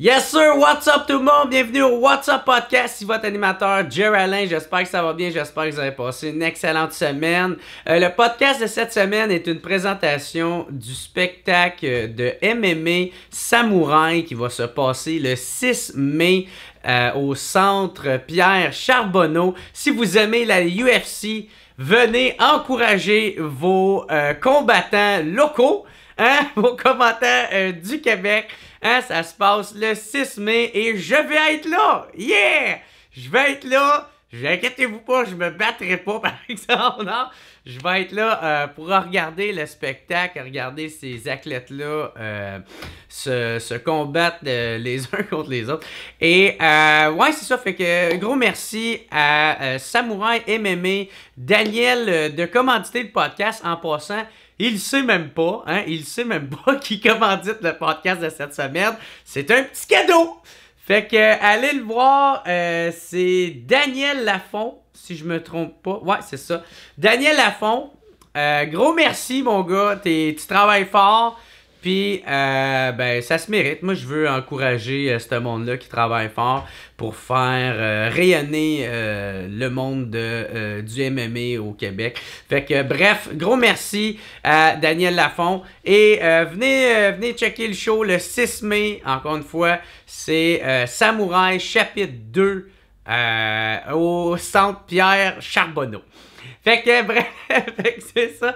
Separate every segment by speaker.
Speaker 1: Yes sir, what's up tout le monde? Bienvenue au What's Up Podcast, c'est votre animateur Jerry Alain. J'espère que ça va bien, j'espère que vous avez passé une excellente semaine. Le podcast de cette semaine est une présentation du spectacle de MMA Samouraï qui va se passer le 6 mai au centre Pierre Charbonneau. Si vous aimez la UFC, venez encourager vos combattants locaux, vos combattants du Québec. Ça se passe le 6 mai et je vais être là! Yeah! Je vais être là! Inquiétez-vous pas, je me battrai pas par exemple, non? Je vais être là pour regarder le spectacle, regarder ces athlètes-là se combattre les uns contre les autres. Et ouais, c'est ça, fait que gros merci à Samouraï MMA, Daniel de commanditer le podcast en passant. Il sait même pas, il sait même pas qui commandite le podcast de cette semaine. C'est un petit cadeau! Fait que, allez le voir, c'est Daniel Lafont, si je me trompe pas. Ouais, c'est ça. Daniel Lafont, gros merci mon gars, tu travailles fort. Puis, ben, ça se mérite. Moi, je veux encourager ce monde-là qui travaille fort pour faire rayonner le monde du MMA au Québec. Fait que, bref, gros merci à Daniel Lafont. Et venez checker le show le 6 mai. Encore une fois, c'est Samouraï chapitre 2 au centre Pierre Charbonneau. Fait que, bref, c'est ça.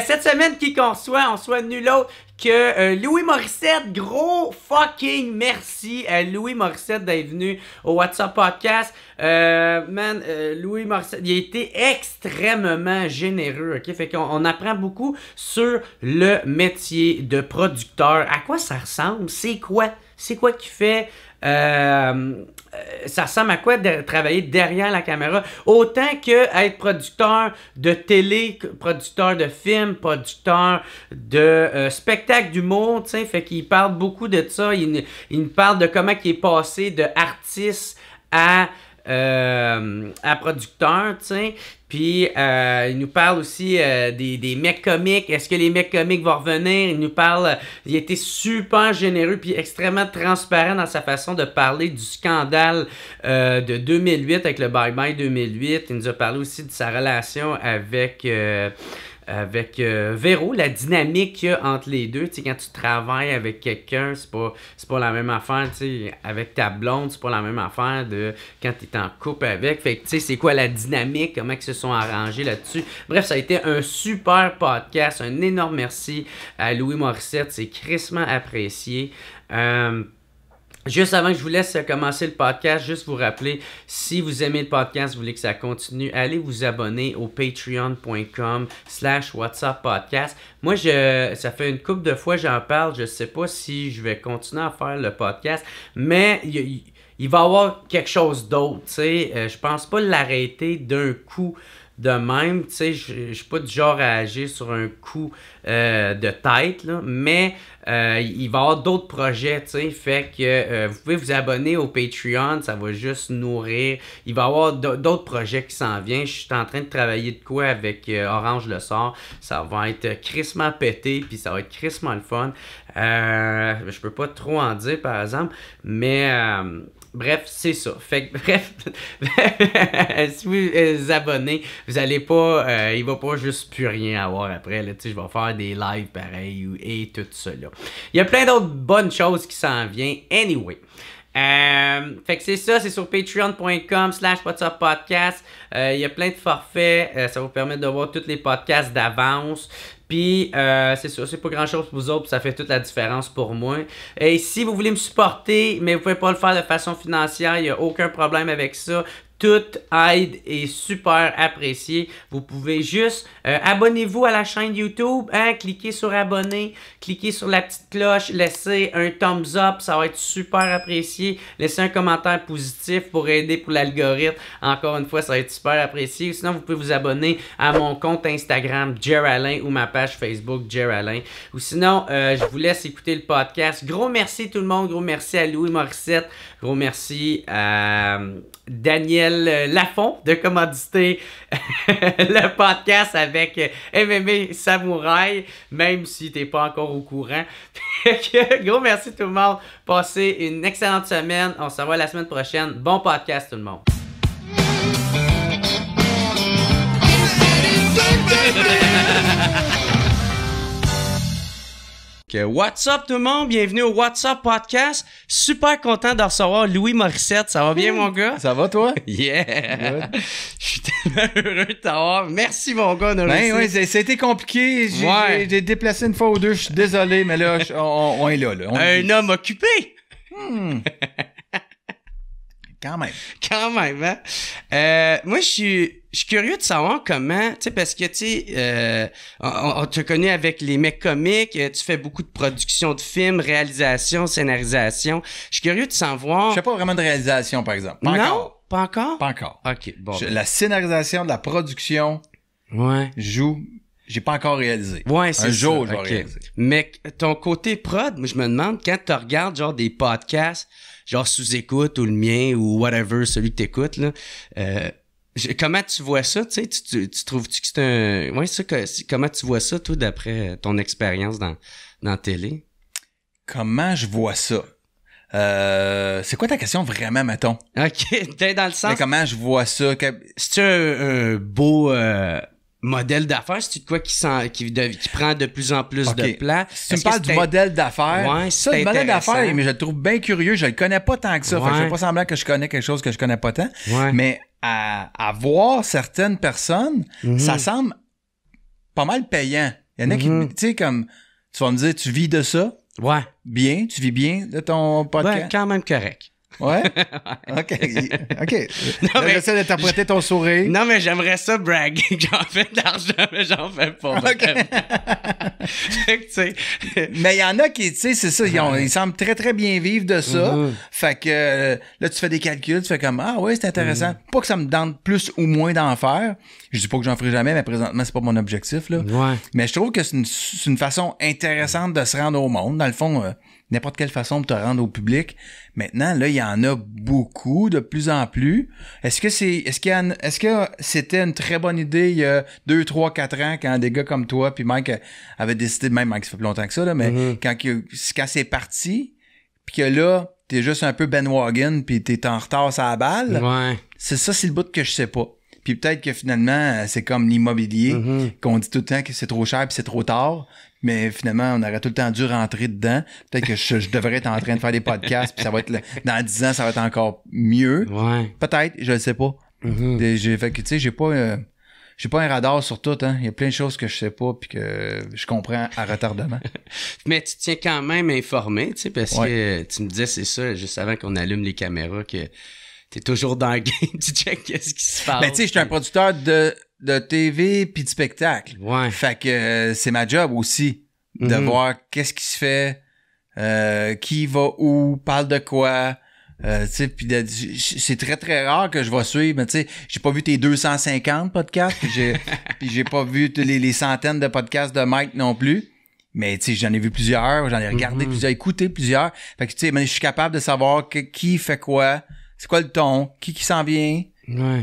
Speaker 1: Cette semaine, qui qu'on soit, on soit nul autre que Louis Morissette. Gros fucking merci à Louis Morissette d'être venu au What's Up Podcast. Louis Morissette, il a été extrêmement généreux, ok? Fait qu'on apprend beaucoup sur le métier de producteur. À quoi ça ressemble? C'est quoi? C'est quoi qui fait... ça ressemble à quoi de travailler derrière la caméra, autant que être producteur de télé, producteur de films, producteur de spectacle d'humour, tu sais, fait qu'il parle beaucoup de ça, il nous parle de comment il est passé de artiste à producteur, tu sais. Puis, il nous parle aussi des mecs comiques. Est-ce que les mecs comiques vont revenir? Il nous parle... il était super généreux puis extrêmement transparent dans sa façon de parler du scandale de 2008 avec le Bye Bye 2008. Il nous a parlé aussi de sa relation avec Véro, la dynamique qu'il y a entre les deux. Tu sais, quand tu travailles avec quelqu'un, c'est pas la même affaire, tu sais, avec ta blonde, c'est pas la même affaire de quand tu es en couple avec. Fait que, tu sais, c'est quoi la dynamique, comment ils se sont arrangés là-dessus. Bref, ça a été un super podcast, un énorme merci à Louis Morissette, c'est crissement apprécié. Juste avant que je vous laisse commencer le podcast, juste vous rappeler, si vous aimez le podcast, vous voulez que ça continue, allez vous abonner au patreon.com/whatsappodcast. Moi, ça fait une couple de fois que j'en parle, je sais pas si je vais continuer à faire le podcast, mais il va y avoir quelque chose d'autre, tu sais. Je pense pas l'arrêter d'un coup de même, tu sais, je suis pas du genre à agir sur un coup de tête, là, mais il va y avoir d'autres projets, tu sais, fait que vous pouvez vous abonner au Patreon, ça va juste nourrir. Il va y avoir d'autres projets qui s'en viennent. Je suis en train de travailler de quoi avec Orange Le Sort. Ça va être crissement pété, puis ça va être crissement le fun. Je peux pas trop en dire, par exemple, mais... bref, c'est ça. Fait que, bref, si vous vous abonnez, vous allez pas, il va pas juste plus rien avoir après, là, tu sais, je vais faire des lives pareils et tout ça, là. Il y a plein d'autres bonnes choses qui s'en viennent, anyway. Fait que c'est ça, c'est sur patreon.com/whatsappodcast. Il y a plein de forfaits, ça vous permet de voir tous les podcasts d'avance. Puis, c'est ça, c'est pas grand chose pour vous autres, puis ça fait toute la différence pour moi. Et si vous voulez me supporter, mais vous pouvez pas le faire de façon financière, il n'y a aucun problème avec ça. Toute aide est super appréciée. Vous pouvez juste abonnez-vous à la chaîne YouTube, cliquez sur abonner, cliquez sur la petite cloche, laissez un thumbs up, ça va être super apprécié. Laissez un commentaire positif pour aider pour l'algorithme. Encore une fois, ça va être super apprécié. Sinon, vous pouvez vous abonner à mon compte Instagram Jerry Alain ou ma page Facebook Jerry Alain. Ou sinon, je vous laisse écouter le podcast. Gros merci tout le monde, gros merci à Louis Morissette, gros merci à Daniel Joël Lafont de commanditer le podcast avec MMA Samouraï, même si t'es pas encore au courant. Gros merci tout le monde. Passez une excellente semaine. On se revoit la semaine prochaine. Bon podcast tout le monde. What's up tout le monde? Bienvenue au What's Up Podcast. Super content de recevoir Louis Morissette. Ça va bien mon gars?
Speaker 2: Ça va toi?
Speaker 1: Yeah! Je suis tellement heureux de t'avoir. Merci mon gars.
Speaker 2: Oui, ça a été compliqué. J'ai déplacé une fois ou deux. Je suis désolé, mais là, on est là.
Speaker 1: Un homme occupé!
Speaker 2: Quand même.
Speaker 1: Quand même, hein? Moi, je suis curieux de savoir comment, tu sais, parce que, tu sais, on te connaît avec les mecs comiques, tu fais beaucoup de production de films, réalisation, scénarisation. Je suis curieux de savoir...
Speaker 2: Je fais pas vraiment de réalisation, par exemple. Pas encore.
Speaker 1: Pas encore?
Speaker 2: Pas encore.
Speaker 1: OK, bon.
Speaker 2: La scénarisation, de la production, j'ai pas encore réalisé.
Speaker 1: Ouais, c'est ça.
Speaker 2: Un jour, je vais réaliser.
Speaker 1: Mais ton côté prod, moi, je me demande, quand tu regardes, genre, des podcasts, genre sous-écoute ou le mien ou whatever, celui que t'écoutes, là, comment tu vois ça, tu sais, tu trouves-tu que c'est un... Ouais, ça, comment tu vois ça, toi, d'après ton expérience dans la télé?
Speaker 2: Comment je vois ça? C'est quoi ta question vraiment, mettons?
Speaker 1: OK, t'es dans le sens...
Speaker 2: Mais comment je vois ça?
Speaker 1: C'est-tu un beau... modèle d'affaires, c'est quoi qui prend de plus en plus de place.
Speaker 2: Si tu me parles du modèle d'affaires,
Speaker 1: ouais,
Speaker 2: ça, le modèle d'affaires, mais je le trouve bien curieux, je le connais pas tant que ça, fait que je fais pas semblant que je connais quelque chose que je connais pas tant, mais à voir certaines personnes, ça semble pas mal payant. Il y en a qui, tu sais, comme, tu vas me dire, tu vis de ça?
Speaker 1: Ouais.
Speaker 2: Bien? Tu vis bien de ton podcast?
Speaker 1: Ouais, quand même correct.
Speaker 2: Ouais? OK. Non, mais j'essaie d'interpréter ton sourire.
Speaker 1: Non, mais j'aimerais ça braguer que j'en fais de l'argent, mais j'en fais pas. Fait que, tu sais.
Speaker 2: Mais il y en a qui, tu sais, c'est ça, ils semblent très, très bien vivre de ça. Fait que là, tu fais des calculs, tu fais comme, ah ouais, c'est intéressant. Pas que ça me tente plus ou moins d'en faire. Je dis pas que j'en ferai jamais, mais présentement, c'est pas mon objectif, là.
Speaker 1: Ouais.
Speaker 2: Mais je trouve que c'est une façon intéressante de se rendre au monde. Dans le fond, n'importe quelle façon de te rendre au public. Maintenant, là, il y en a beaucoup, de plus en plus. Est-ce que c'était une très bonne idée il y a 2, 3, 4 ans quand des gars comme toi puis Mike avaient décidé, même Mike ça fait plus longtemps que ça, là, mais quand c'est parti, puis que là, t'es juste un peu bandwagon puis t'es en retard sur la balle.
Speaker 1: Ouais.
Speaker 2: C'est le bout que je sais pas. Puis peut-être que finalement, c'est comme l'immobilier, qu'on dit tout le temps que c'est trop cher puis c'est trop tard. Mais finalement, on aurait tout le temps dû rentrer dedans. Peut-être que je devrais être en train de faire des podcasts, puis ça va être dans 10 ans, ça va être encore mieux.
Speaker 1: Ouais.
Speaker 2: Peut-être, je le sais pas. Fait que tu sais, j'ai pas un radar sur tout, hein. Il y a plein de choses que je sais pas puis que je comprends à retardement.
Speaker 1: Mais tu tiens quand même informé, tu sais, parce que tu me disais, c'est ça, juste avant qu'on allume les caméras, que t'es toujours dans le game, tu checkes qu'est-ce qui se passe.
Speaker 2: Ben, tu sais, je suis un producteur de TV puis de spectacle.
Speaker 1: Ouais.
Speaker 2: Fait que c'est ma job aussi de voir qu'est-ce qui se fait, qui va où, parle de quoi. Tu sais, puis c'est très très rare que je vais suivre, mais tu sais, j'ai pas vu tes 250 podcasts, puis j'ai pas vu les centaines de podcasts de Mike non plus. Mais tu sais, j'en ai vu plusieurs, j'en ai regardé plusieurs, écouté plusieurs. Fait que tu sais, je suis capable de savoir qui fait quoi, c'est quoi le ton, qui s'en vient,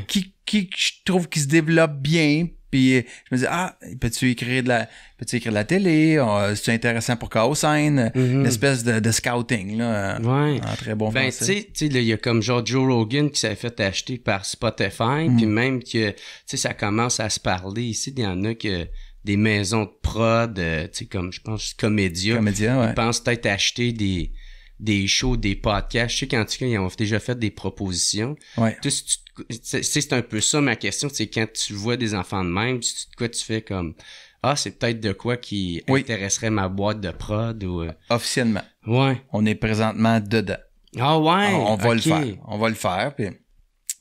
Speaker 2: qui je trouve qui se développe bien, puis je me dis peux-tu écrire de la télé, c'est intéressant pour Chaos-Scène, une espèce de scouting là, en très bon français.
Speaker 1: Tu sais il y a comme genre Joe Rogan qui s'est fait acheter par Spotify, puis même que tu sais ça commence à se parler ici, il y en a que des maisons de prod, tu sais comme je pense Comédia, ils pensent peut-être acheter des shows, des podcasts. Je sais qu'en tout cas, ils ont déjà fait des propositions.
Speaker 2: Ouais.
Speaker 1: C'est un peu ça ma question, c'est quand tu vois des enfants de même, quoi tu fais comme c'est peut-être de quoi qui intéresserait ma boîte de prod ou
Speaker 2: officiellement.
Speaker 1: Ouais.
Speaker 2: On est présentement dedans.
Speaker 1: Ah ouais.
Speaker 2: On va le faire. On va le faire. Puis...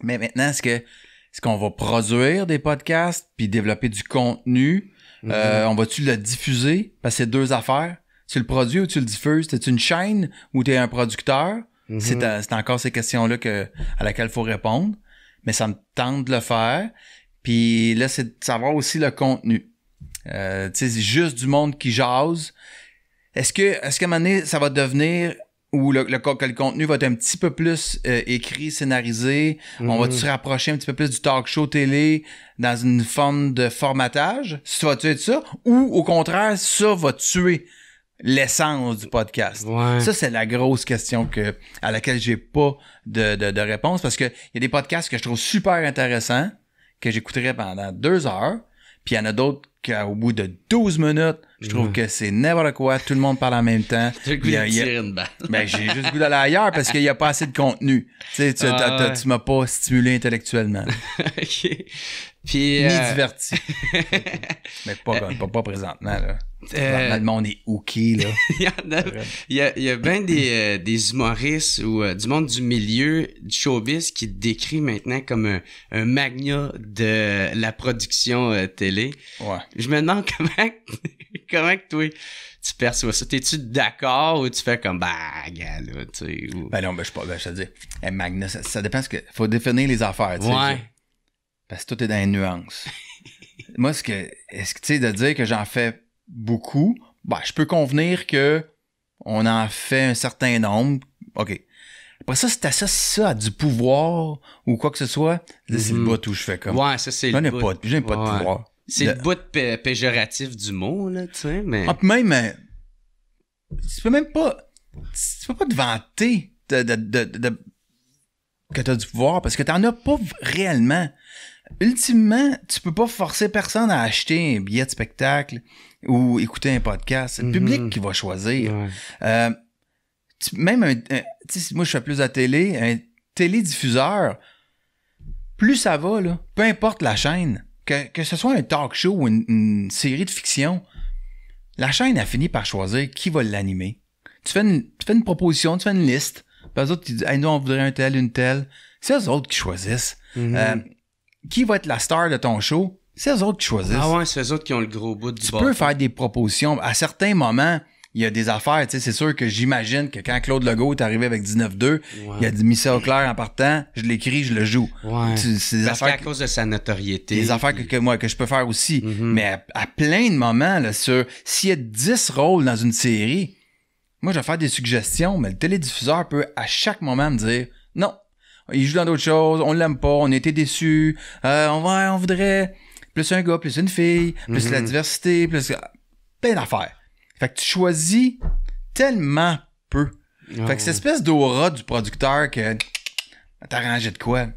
Speaker 2: Mais maintenant, est-ce qu'on va produire des podcasts puis développer du contenu? On va-tu le diffuser? Parce que c'est deux affaires. Tu le produis ou tu le diffuses? T'es une chaîne ou t'es un producteur? C'est encore ces questions-là à laquelle il faut répondre. Mais ça me tente de le faire. Puis là, c'est de savoir aussi le contenu. Tu sais, c'est juste du monde qui jase. Est-ce qu'à un moment donné, ça va devenir où que le contenu va être un petit peu plus écrit, scénarisé. On va se rapprocher un petit peu plus du talk show télé dans une forme de formatage? Ça va tuer ça? Ou au contraire, ça va tuer l'essence du podcast?
Speaker 1: Ouais.
Speaker 2: Ça, c'est la grosse question à laquelle j'ai pas de réponse, parce que il y a des podcasts que je trouve super intéressants, que j'écouterais pendant 2 heures, puis il y en a d'autres qu'au bout de 12 minutes, je trouve que c'est n'importe quoi, tout le monde parle en même temps.
Speaker 1: T'as le goût de tirer une balle.
Speaker 2: Ben, j'ai juste le goût d'aller ailleurs parce qu'il y a pas assez de contenu. Tu sais, tu m'as pas stimulé intellectuellement.
Speaker 1: OK. Puis,
Speaker 2: Ni diverti. Mais pas présentement, là. Le monde est hooké, là.
Speaker 1: Il y a bien des humoristes ou du monde du milieu du showbiz qui te décrit maintenant comme un magnat de la production télé.
Speaker 2: Ouais.
Speaker 1: Je me demande comment que toi tu perçois ça. T'es-tu d'accord ou tu fais comme gars là, tu sais. Ou...
Speaker 2: Ben non, je te dis. Magnat, ça dépend faut définir les affaires, tu sais.
Speaker 1: Ouais.
Speaker 2: Parce que tout est dans les nuances. Moi, est-ce que tu sais, de dire que j'en fais beaucoup, je peux convenir que on en fait un certain nombre. OK. Après ça, si t'associes ça à du pouvoir ou quoi que ce soit, là, c'est le bout où je fais comme.
Speaker 1: Ouais, ça, c'est le bout.
Speaker 2: J'aime pas de pouvoir.
Speaker 1: C'est le bout péjoratif du mot, là, tu sais, mais...
Speaker 2: Ah, puis même, tu peux même pas... Tu peux pas te vanter que t'as du pouvoir, parce que t'en as pas réellement. Ultimement, tu peux pas forcer personne à acheter un billet de spectacle ou écouter un podcast. C'est le public qui va choisir.
Speaker 1: Ouais.
Speaker 2: Moi, je fais plus de télé. Un télédiffuseur, plus ça va, là, peu importe la chaîne, que ce soit un talk show ou une série de fiction, la chaîne a fini par choisir qui va l'animer. Tu fais une proposition, tu fais une liste. Puis eux autres, tu dis, hey, nous, on voudrait un tel, une telle. C'est eux autres qui choisissent. Qui va être la star de ton show? C'est eux autres qui choisissent.
Speaker 1: Ah ouais, c'est eux autres qui ont le gros bout du
Speaker 2: Tu
Speaker 1: bord.
Speaker 2: peux faire des propositions. À certains moments, il y a des affaires, tu sais, c'est sûr que j'imagine que quand Claude Legault est arrivé avec 19-2, il a dit mis ça au clair en partant, je l'écris, je le joue.
Speaker 1: Ouais.
Speaker 2: C'est des
Speaker 1: Parce
Speaker 2: affaires
Speaker 1: qu'à cause de sa notoriété.
Speaker 2: des affaires que je peux faire aussi. Mais à plein de moments, là, s'il y a 10 rôles dans une série, moi, je vais faire des suggestions, mais le télédiffuseur peut à chaque moment me dire non, il joue dans d'autres choses, on l'aime pas, on a été déçus, on voudrait plus un gars, plus une fille, plus la diversité, plus plein d'affaires. Fait que tu choisis tellement peu. Fait que cette espèce d'aura du producteur que t'as arrangé de quoi,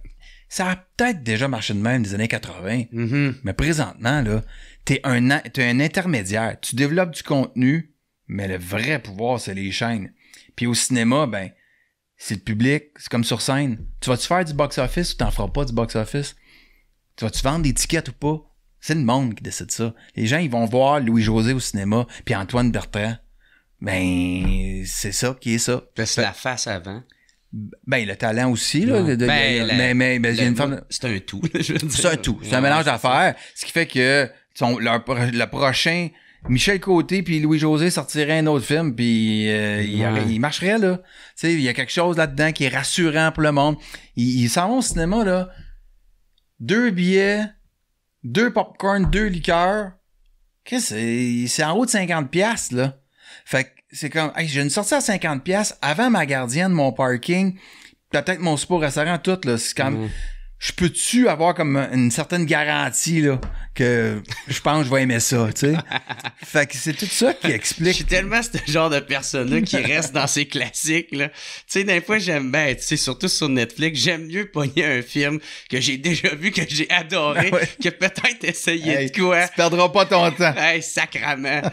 Speaker 2: ça a peut-être déjà marché de même des années 80, mais présentement, là, t'es un intermédiaire. Tu développes du contenu, mais le vrai pouvoir, c'est les chaînes. Puis au cinéma, ben, c'est le public, c'est comme sur scène. Tu vas-tu faire du box-office ou t'en feras pas du box-office? Tu vas-tu vendre des tickets ou pas? C'est le monde qui décide ça. Les gens, ils vont voir Louis-José au cinéma, puis Antoine Bertrand. Ben, c'est ça qui est ça.
Speaker 1: C'est la face avant.
Speaker 2: Ben, le talent aussi, là. Mais il y a une forme...
Speaker 1: C'est un tout, je veux dire.
Speaker 2: C'est un tout. C'est un mélange d'affaires. Ce qui fait que le prochain... Michel Côté puis Louis-José sortiraient un autre film, puis il marcherait, là. Tu sais, il y a quelque chose là-dedans qui est rassurant pour le monde. Ils s'en vont au cinéma, là. 2 billets, 2 popcorn, 2 liqueurs. C'est en haut de 50$, là. Fait que c'est comme, hey, j'ai une sortie à 50$ avant ma gardienne, mon parking, peut-être mon super restaurant, tout, là. C'est comme... Je peux-tu avoir comme une certaine garantie, là, que je pense que je vais aimer ça, tu sais? Fait que c'est tout ça qui explique.
Speaker 1: Je suis tellement ce genre de personne-là qui reste dans ses classiques, là. Tu sais, des fois, j'aime bien, tu sais, surtout sur Netflix, j'aime mieux pogner un film que j'ai déjà vu, que j'ai adoré, que peut-être essayer de quoi.
Speaker 2: Tu perdras pas ton temps.
Speaker 1: Hey, sacrament.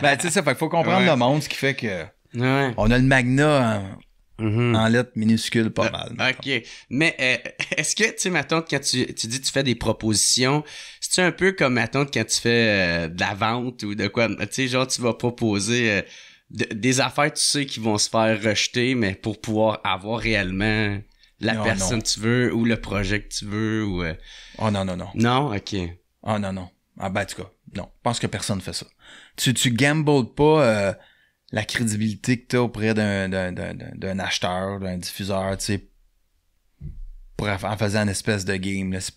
Speaker 2: Ben, tu sais ça, fait qu'il faut comprendre le monde, ce qui fait que on a le Magna en lettres minuscules pas mal.
Speaker 1: OK. Mais est-ce que, tu sais, mettons, quand tu dis que tu fais des propositions, c'est-tu un peu comme, mettons, quand tu fais de la vente ou de quoi? Tu sais, genre, tu vas proposer des affaires, tu sais, qui vont se faire rejeter, mais pour pouvoir avoir réellement la personne que tu veux ou le projet que tu veux ou...
Speaker 2: Oh non.
Speaker 1: Non? OK.
Speaker 2: Oh non. Ah ben, en tout cas, non. Je pense que personne fait ça. Tu gambles pas... la crédibilité que t'as auprès d'un acheteur, d'un diffuseur, tu sais, en faisant une espèce de game, là. C'est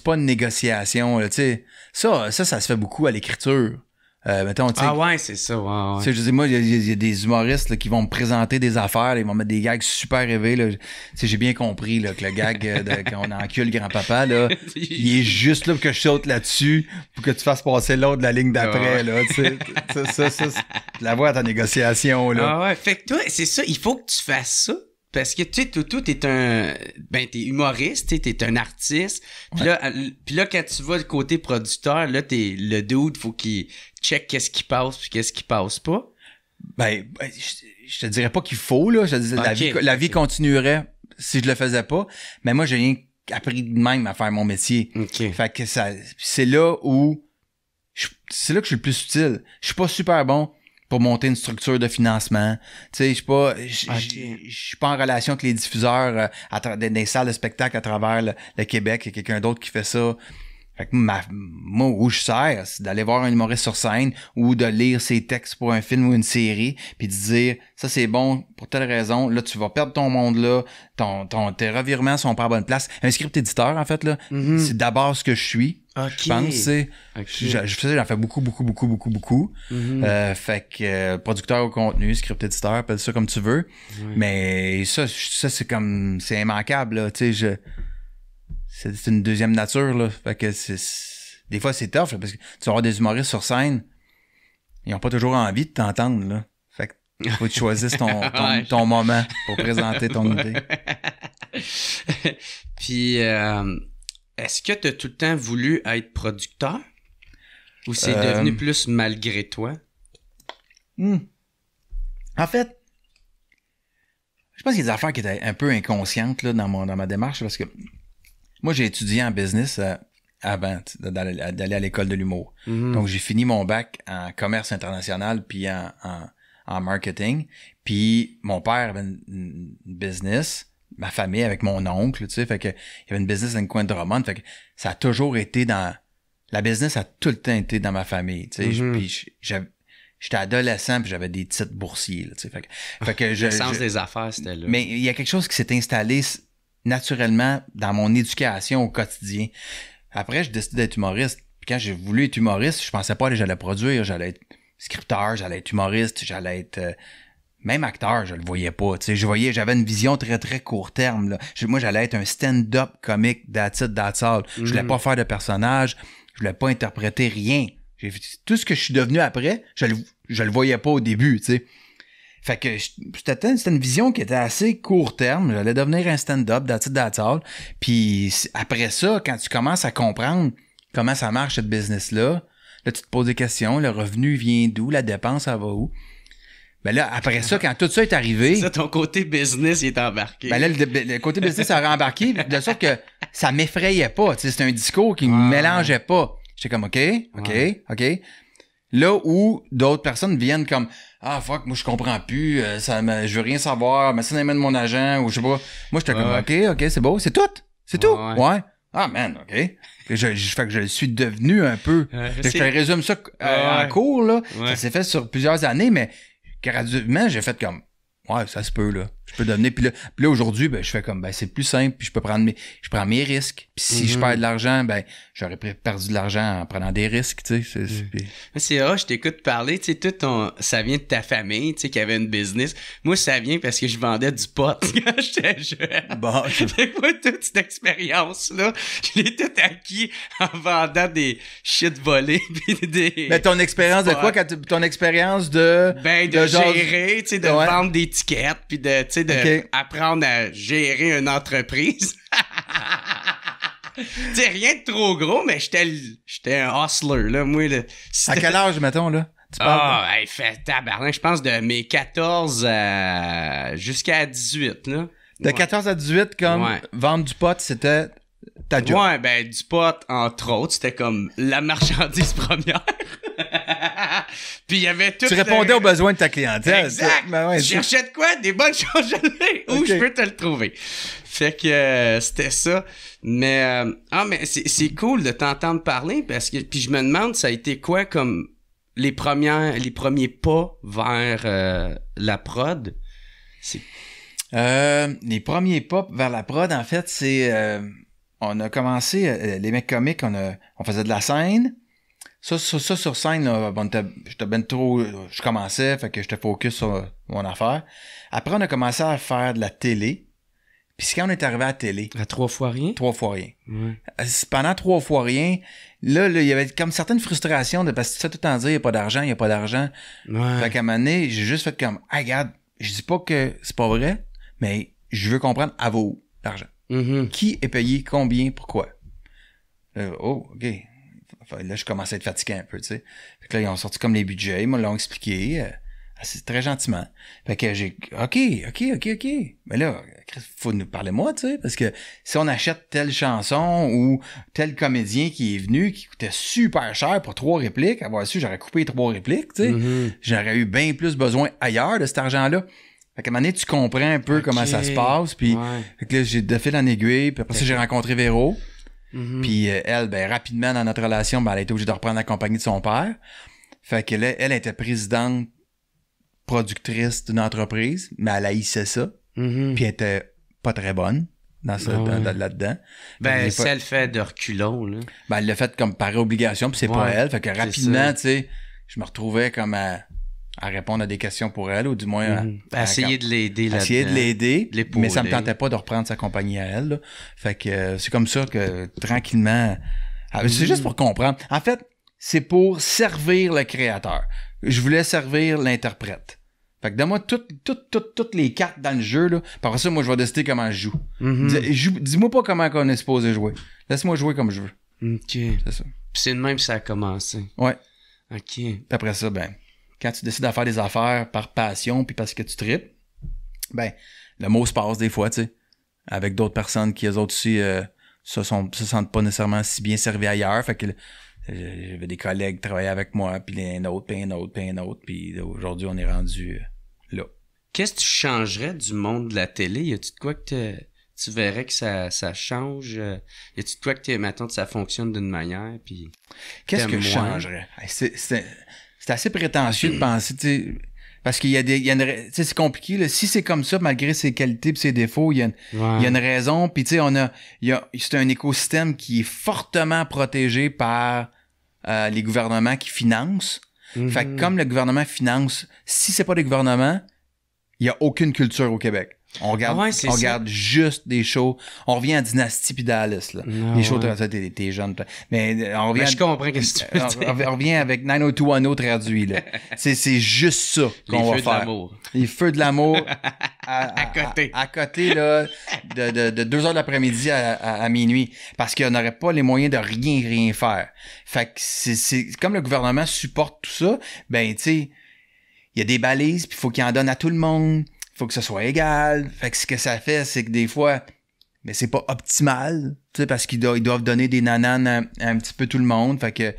Speaker 2: pas une négociation, là, tu sais. Ça se fait beaucoup à l'écriture. Mettons, tu sais,
Speaker 1: Ah ouais, c'est ça, ouais.
Speaker 2: tu sais, je dis, moi, il y a des humoristes là, qui vont me présenter des affaires, là, ils vont mettre des gags super élevés. Là. Tu sais, j'ai bien compris là, que le gag qu'on encule grand-papa, là, il est juste là pour que je saute là-dessus, pour que tu fasses passer l'autre de la ligne d'après. Là, tu sais, ça, tu la vois à ta négociation. Là.
Speaker 1: Ah ouais, fait que toi, c'est ça, il faut que tu fasses ça. Parce que, tu sais, Toutou, t'es humoriste, t'es un artiste. Puis là, quand tu vas du côté producteur, là, t'es le dude, faut qu'il check qu'est-ce qui passe puis qu'est-ce qui passe pas.
Speaker 2: Ben, je te dirais pas qu'il faut, là. Je te dis, la vie continuerait si je le faisais pas. Mais moi, j'ai rien appris de même à faire mon métier.
Speaker 1: OK.
Speaker 2: Fait que c'est là où, c'est là que je suis le plus utile. Je suis pas super bon pour monter une structure de financement. Tu sais, je suis pas en relation avec les diffuseurs des salles de spectacle à travers le Québec. Il y a quelqu'un d'autre qui fait ça. Fait que moi, où je sers, c'est d'aller voir un humoriste sur scène ou de lire ses textes pour un film ou une série, puis de dire, ça c'est bon pour telle raison, là tu vas perdre ton monde là, tes revirements sont pas à bonne place. Un script éditeur, en fait, là, c'est d'abord ce que je suis. Je pense, c'est... J'en fais beaucoup. Fait que producteur au contenu, script éditeur, appelle ça comme tu veux. Mais ça c'est comme... C'est immanquable, là, tu sais, c'est une deuxième nature, là. Fait que des fois, c'est tough, là, parce que tu vas avoir des humoristes sur scène, ils ont pas toujours envie de t'entendre, là. Fait que faut que tu choisisses ton moment pour présenter ton idée.
Speaker 1: Puis, est-ce que tu as tout le temps voulu être producteur? Ou c'est devenu plus malgré toi?
Speaker 2: En fait, je pense qu'il y a des affaires qui étaient un peu inconscientes là, dans ma démarche, parce que moi, j'ai étudié en business avant d'aller à l'école de l'humour. Donc, j'ai fini mon bac en commerce international puis en marketing. Puis, mon père avait une business, ma famille avec mon oncle, tu sais, fait que il y avait une business dans le coin de Drummond, fait que ça a toujours été la business a tout le temps été dans ma famille, tu sais. Puis, j'étais adolescent puis j'avais des titres boursiers, là, tu sais, fait que
Speaker 1: le sens des affaires, c'était là.
Speaker 2: Mais il y a quelque chose qui s'est installé naturellement dans mon éducation au quotidien. Après, j'ai décidé d'être humoriste. Puis quand j'ai voulu être humoriste, je pensais pas que j'allais produire, j'allais être scripteur, j'allais être humoriste, j'allais être même acteur, je le voyais pas. Tu sais, j'avais une vision très très court terme. Là. Moi, j'allais être un stand-up comique that's it, that's all. Je voulais pas faire de personnage, je voulais pas interpréter rien. Tout ce que je suis devenu après, je le voyais pas au début, tu sais. Fait que c'était une vision qui était assez court terme. J'allais devenir un stand-up, that's it, that's all. Puis après ça, quand tu commences à comprendre comment ça marche cette business-là, là, tu te poses des questions. Le revenu vient d'où? La dépense, ça va où? Ben là, après ça, quand tout ça est arrivé...
Speaker 1: Ça, ton côté business, il est embarqué.
Speaker 2: Ben là, le côté business a rembarqué, de sorte que ça m'effrayait pas. Tu sais, c'était un discours qui me mélangeait pas. J'étais comme, OK. Là où d'autres personnes viennent comme ah fuck, moi je comprends plus, je veux rien savoir, mais ça n'amène mon agent ou je sais pas. Moi j'étais comme OK, c'est beau, c'est tout. Ouais. Ah man, OK. Fait que je le suis devenu un peu. Je te résume ça en cours là. Ça s'est fait sur plusieurs années, mais graduellement, j'ai fait comme ouais, ça se peut là. Je peux donner puis là aujourd'hui ben je fais comme ben c'est plus simple puis je prends mes risques. Puis si je perds de l'argent, ben j'aurais perdu de l'argent en prenant des risques, tu sais,
Speaker 1: c'est je t'écoute parler, tu sais ça vient de ta famille, tu sais qui avait une business. Moi ça vient parce que je vendais du pot quand j'étais jeune.
Speaker 2: Bon,
Speaker 1: fait que moi toute cette expérience là, je l'ai tout acquis en vendant des shit volés puis des
Speaker 2: mais ton expérience de quoi ton expérience de
Speaker 1: gérer, tu sais de vendre des tickets puis de tu sais apprendre à gérer une entreprise. Tu sais, rien de trop gros, mais j'étais un hustler, là, moi, là.
Speaker 2: À quel âge, mettons, là? Tu parles?
Speaker 1: Il fait tabarnak, je pense de mes 14 jusqu'à 18, là.
Speaker 2: De 14 à 18, comme vendre du pot, c'était ta job.
Speaker 1: Ouais, ben, du pot, entre autres, c'était comme la marchandise première. Puis il y avait tout.
Speaker 2: Tu répondais aux besoins de ta clientèle.
Speaker 1: Exact. Tu cherchais de quoi? Des bonnes choses, je l'ai. Où je peux te le trouver? Fait que c'était ça. Mais mais c'est cool de t'entendre parler parce que puis je me demande ça a été quoi comme les premiers pas vers la prod.
Speaker 2: Les premiers pas vers la prod en fait c'est on a commencé les mecs comiques on faisait de la scène. Ça, sur scène, là, j'étais ben trop... Je commençais, fait que j'étais focus sur mon affaire. Après, on a commencé à faire de la télé. Puis c'est quand on est arrivé à la télé.
Speaker 1: À 3 fois rien?
Speaker 2: 3 fois rien.
Speaker 1: Ouais.
Speaker 2: Pendant 3 fois rien, là, il y avait comme certaines frustrations de parce que tu fais tout le temps dire, il n'y a pas d'argent, il n'y a pas d'argent.
Speaker 1: Ouais.
Speaker 2: Fait qu'à un moment donné, j'ai juste fait comme, hey, regarde, je dis pas que c'est pas vrai, mais je veux comprendre à vos l'argent.
Speaker 1: Mm-hmm.
Speaker 2: Qui est payé, combien, pourquoi? OK. Là, je commençais à être fatigué un peu, tu sais. Fait que là, ils ont sorti comme les budgets, ils me l'ont expliqué, très gentiment. Fait que j'ai, OK. Mais là, faut nous parler moi, tu sais, parce que si on achète telle chanson ou tel comédien qui est venu, qui coûtait super cher pour 3 répliques, avoir su, j'aurais coupé 3 répliques, tu sais.
Speaker 1: Mm-hmm.
Speaker 2: J'aurais eu bien plus besoin ailleurs de cet argent-là. Fait qu'à un moment donné, tu comprends un peu comment ça se passe, puis fait que là, j'ai de fil en aiguille, puis après ça, j'ai rencontré Véro. Mm-hmm. Puis elle, ben rapidement dans notre relation, ben elle a été obligée de reprendre la compagnie de son père. Fait que là, elle était présidente productrice d'une entreprise, mais elle haïssait ça.
Speaker 1: Mm-hmm.
Speaker 2: Puis elle était pas très bonne dans ça, là-dedans.
Speaker 1: Ben, si elle fait de reculons, là.
Speaker 2: Ben, elle l'a fait comme par obligation, puis c'est pas elle. Fait que rapidement, tu sais, je me retrouvais comme à répondre à des questions pour elle, ou du moins
Speaker 1: essayer de l'aider là-dedans.
Speaker 2: Essayer de l'aider, mais ça me
Speaker 1: l'épauler.
Speaker 2: tentait pas de reprendre sa compagnie à elle. Là. Fait que c'est comme ça que, tranquillement... C'est juste pour comprendre. En fait, c'est pour servir le créateur. Je voulais servir l'interprète. Fait que donne-moi toutes les cartes dans le jeu, là. Par ça, moi, je vais décider comment je joue. Mm-hmm. Dis-moi pas comment on est supposé jouer. Laisse-moi jouer comme je veux.
Speaker 1: OK.
Speaker 2: C'est ça.
Speaker 1: Puis c'est de même que ça a commencé.
Speaker 2: Ouais.
Speaker 1: OK.
Speaker 2: Puis après ça, ben... Quand tu décides de faire des affaires par passion puis parce que tu tripes, ben, le mot se passe des fois, tu sais, avec d'autres personnes qui, eux autres aussi, se sentent pas nécessairement si bien servis ailleurs. Fait que j'avais des collègues qui travaillaient avec moi, puis un autre, puis aujourd'hui, on est rendu là.
Speaker 1: Qu'est-ce que tu changerais du monde de la télé? Y a-tu de quoi que tu verrais que ça change? Y a-tu de quoi que, mettons, que ça fonctionne d'une manière, puis...
Speaker 2: Qu'est-ce que je changerais? C'est assez prétentieux de penser, tu sais, parce qu'il y a tu sais, c'est compliqué, là. Si c'est comme ça, malgré ses qualités et ses défauts, il y a une raison, puis tu sais, c'est un écosystème qui est fortement protégé par les gouvernements qui financent. Mm-hmm. Fait que comme le gouvernement finance, si c'est pas des gouvernements, il y a aucune culture au Québec. On regarde juste des shows. On revient à Dynastie pis Dallas, là. Les shows, t'es jeune. Mais on revient.
Speaker 1: Je comprends qu'est-ce que tu veux dire.
Speaker 2: On revient avec 90210 traduit, là. C'est juste ça qu'on va faire. Les feux de l'amour. À côté. À côté, là, de 2 heures de l'après-midi à minuit. Parce qu'on n'aurait pas les moyens de rien faire. Fait que c'est comme le gouvernement supporte tout ça, ben, tu sais, il y a des balises pis il faut qu'il en donne à tout le monde. Faut que ce soit égal. Fait que ce que ça fait, c'est que des fois, mais c'est pas optimal, tu sais, parce qu'ils doivent donner des nananes à un petit peu tout le monde. Fait que,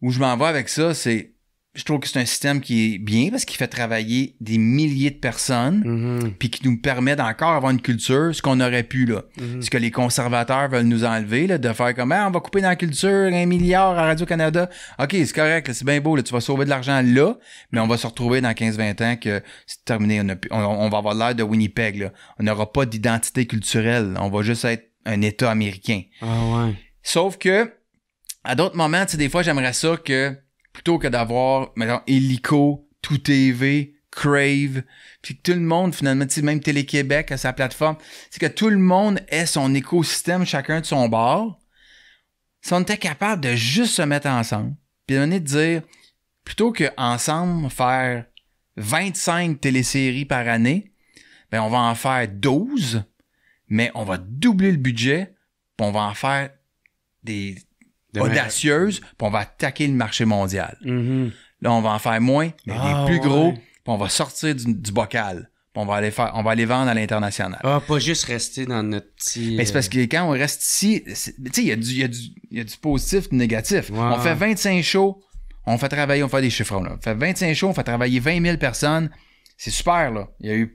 Speaker 2: où je m'en vais avec ça, c'est, je trouve que c'est un système qui est bien parce qu'il fait travailler des milliers de personnes, puis qui nous permet d'encore avoir une culture, ce qu'on aurait pu, là. Ce que les conservateurs veulent nous enlever, là, de faire comme, on va couper dans la culture 1 milliard à Radio-Canada. OK, c'est correct, là, c'est bien beau, là, tu vas sauver de l'argent là, mais on va se retrouver dans 15-20 ans que c'est terminé. On va avoir l'air de Winnipeg, là. On n'aura pas d'identité culturelle. On va juste être un État américain.
Speaker 1: Ah ouais.
Speaker 2: Sauf que, à d'autres moments, tu sais, des fois, j'aimerais ça que, plutôt que d'avoir, mettons, Illico, Tout TV, Crave, puis que tout le monde, finalement, tu sais, même Télé-Québec a sa plateforme, c'est que tout le monde ait son écosystème, chacun de son bord. Si on était capable de juste se mettre ensemble, puis de dire, plutôt que ensemble faire 25 téléséries par année, ben on va en faire 12, mais on va doubler le budget, puis on va en faire des audacieuse, puis on va attaquer le marché mondial. Là, on va en faire moins, mais des plus gros, puis on va sortir du bocal. Puis on va aller vendre à l'international.
Speaker 1: Ah, pas juste rester dans notre petit...
Speaker 2: Mais c'est parce que quand on reste ici, tu sais, il y a du positif, du négatif.
Speaker 1: Wow.
Speaker 2: On fait 25 shows, on fait des chiffres, là. On fait 25 shows, on fait travailler 20 000 personnes. C'est super, là. Il y a eu,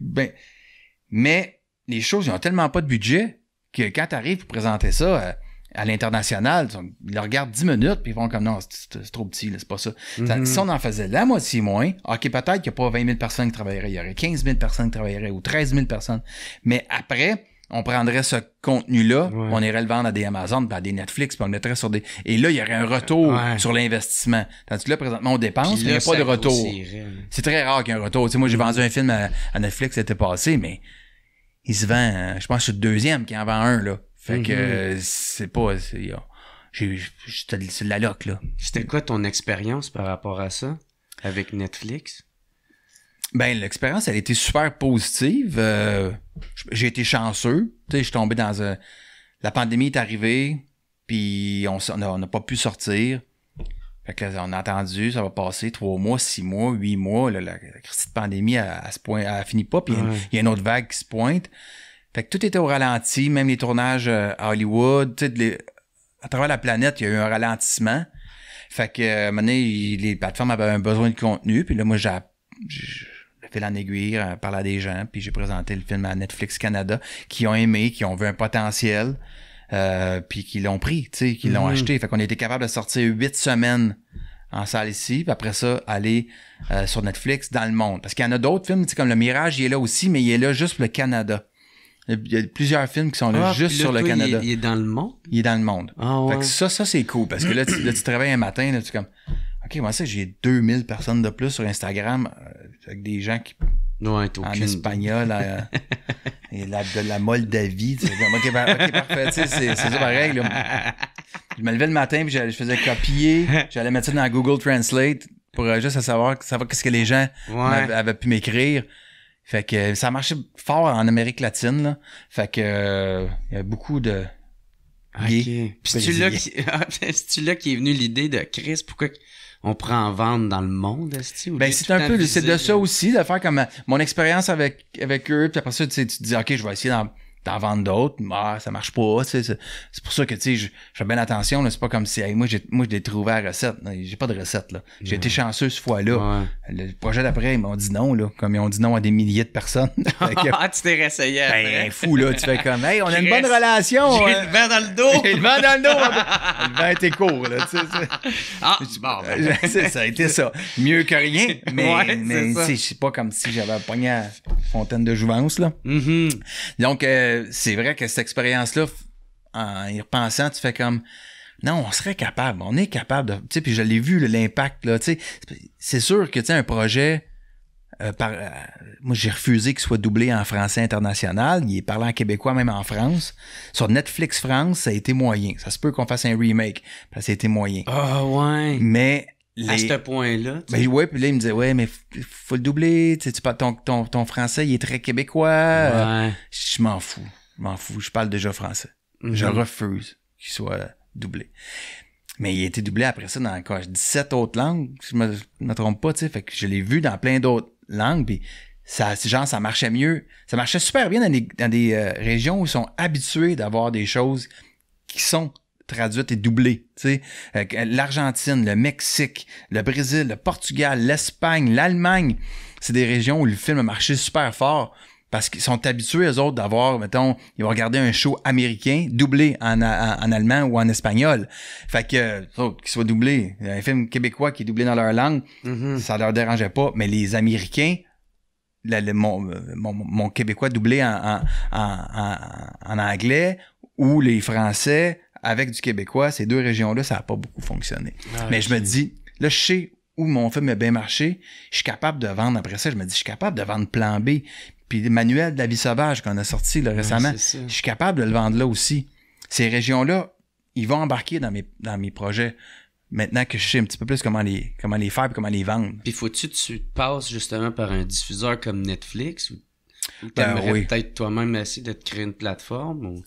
Speaker 2: mais les shows, ils ont tellement pas de budget que quand t'arrives pour présenter ça, à l'international, ils le regardent 10 minutes, puis ils vont comme, non, c'est trop petit, là, c'est pas ça. Si on en faisait la moitié moins, OK, peut-être qu'il n'y a pas 20 000 personnes qui travailleraient, il y aurait 15 000 personnes qui travailleraient, ou 13 000 personnes. Mais après, on prendrait ce contenu-là, on irait le vendre à des Amazon, puis à des Netflix, puis on le mettrait sur des... Et là, il y aurait un retour sur l'investissement. Tandis que là, présentement, on dépense, mais il n'y a pas de retour. C'est très rare qu'il y ait un retour. Tu sais, moi, j'ai vendu un film à Netflix l'été passé, mais il se vend, je pense que je suis le deuxième qui en vend un, là. Fait que c'est pas... J'étais sur la loc, là.
Speaker 1: C'était quoi ton expérience par rapport à ça, avec Netflix?
Speaker 2: Ben, l'expérience, elle a été super positive. J'ai été chanceux. Tu sais, je suis tombé dans la pandémie est arrivée, puis on n'a pas pu sortir. Fait que là, on a attendu, ça va passer 3 mois, 6 mois, 8 mois. Là, la crise de pandémie, elle finit pas, puis il y a une autre vague qui se pointe. Fait que tout était au ralenti, même les tournages à Hollywood. Tu sais, à travers la planète, il y a eu un ralentissement. Fait que, à un moment donné, les plateformes avaient un besoin de contenu, puis là, moi, j'ai fait en aiguille, parler à des gens, puis j'ai présenté le film à Netflix Canada, qui ont aimé, qui ont vu un potentiel, puis qui l'ont pris, tu sais, qui l'ont acheté. Fait qu'on a été capable de sortir 8 semaines en salle ici, puis après ça, aller sur Netflix dans le monde. Parce qu'il y en a d'autres films, tu sais, comme Le Mirage, il est là aussi, mais il est là juste pour le Canada. Il y a plusieurs films qui sont là juste sur le Canada.
Speaker 1: Il est dans le monde?
Speaker 2: Il est dans le monde.
Speaker 1: Ah ouais.
Speaker 2: Fait que ça c'est cool, parce que là, tu te réveilles un matin, là, tu es comme... OK, moi, ça, j'ai 2000 personnes de plus sur Instagram avec des gens qui... en espagnol, et de la Moldavie. Tu sais, OK, parfait. Tu sais, c'est ça pareil. Là. Je me levais le matin puis je faisais copier. J'allais mettre ça dans Google Translate pour juste savoir qu'est-ce que les gens avaient pu m'écrire. Fait que ça marchait fort en Amérique latine. Là. Fait que il y a beaucoup de...
Speaker 1: Puis c'est-tu là qui est venu l'idée de Chris, pourquoi on prend en vente dans le monde, est-ce
Speaker 2: Ben, c'est un peu, c'est de ça aussi, de faire comme mon expérience avec eux, puis après ça, tu te dis, OK, je vais essayer d'en vendre d'autres. Ah, ça marche pas, tu sais. C'est pour ça que, tu sais, je fais bien attention, là. C'est pas comme si, moi, je l'ai trouvé à la recette. J'ai pas de recette, là. J'ai été chanceux ce fois-là. Le projet d'après, ils m'ont dit non, là. Comme ils ont dit non à des milliers de personnes.
Speaker 1: Ah, tu t'es réessayé après.
Speaker 2: Ben, fou, là. Tu fais comme, hey, on a une bonne relation.
Speaker 1: J'ai le vent dans le dos.
Speaker 2: J'ai le vent dans le dos. Le vent était court, là, tu sais.
Speaker 1: Ah, bon.
Speaker 2: Ça a été ça. Mieux que rien. Mais c'est pas comme si j'avais pogné à Fontaine de Jouvence, là. Donc, c'est vrai que cette expérience-là, en y repensant, tu fais comme, non, on serait capable, on est capable de, tu sais, puis je l'ai vu, l'impact, là, tu sais, c'est sûr que, tu sais, un projet, moi, j'ai refusé qu'il soit doublé en français international, il est parlé en québécois, même en France. Sur Netflix France, ça a été moyen. Ça se peut qu'on fasse un remake, parce que ça a été moyen.
Speaker 1: Ah, ouais.
Speaker 2: Mais,
Speaker 1: à ce point-là.
Speaker 2: Ben ouais, puis là, il me disait, ouais, mais faut le doubler, tu sais, ton français, il est très québécois.
Speaker 1: Ouais.
Speaker 2: Je m'en fous. Je parle déjà français. Je refuse qu'il soit doublé. Mais il a été doublé après ça dans 17 autres langues, si je me trompe pas, tu sais. Fait que je l'ai vu dans plein d'autres langues, puis ça marchait mieux. Ça marchait super bien dans des régions où ils sont habitués d'avoir des choses qui sont traduites et doublées, tu sais. L'Argentine, le Mexique, le Brésil, le Portugal, l'Espagne, l'Allemagne, c'est des régions où le film a marché super fort. Parce qu'ils sont habitués, eux autres, d'avoir, mettons, ils vont regarder un show américain doublé en allemand ou en espagnol. Fait que, qu'ils soient doublés. Un film québécois qui est doublé dans leur langue, ça leur dérangeait pas. Mais les Américains, mon québécois doublé en anglais ou les Français avec du québécois, ces deux régions-là, ça a pas beaucoup fonctionné. Mais je me dis, là, je sais où mon film a bien marché, je suis capable de vendre après ça. Je me dis, je suis capable de vendre Plan B. Puis le manuel de la vie sauvage qu'on a sorti là, récemment, je suis capable de le vendre là aussi. Ces régions-là, ils vont embarquer dans mes projets. Maintenant que je sais un petit peu plus comment les faire et comment les vendre.
Speaker 1: Puis faut-tu que tu passes justement par un diffuseur comme Netflix ou t'aimerais peut-être toi-même essayer de te créer une plateforme ou...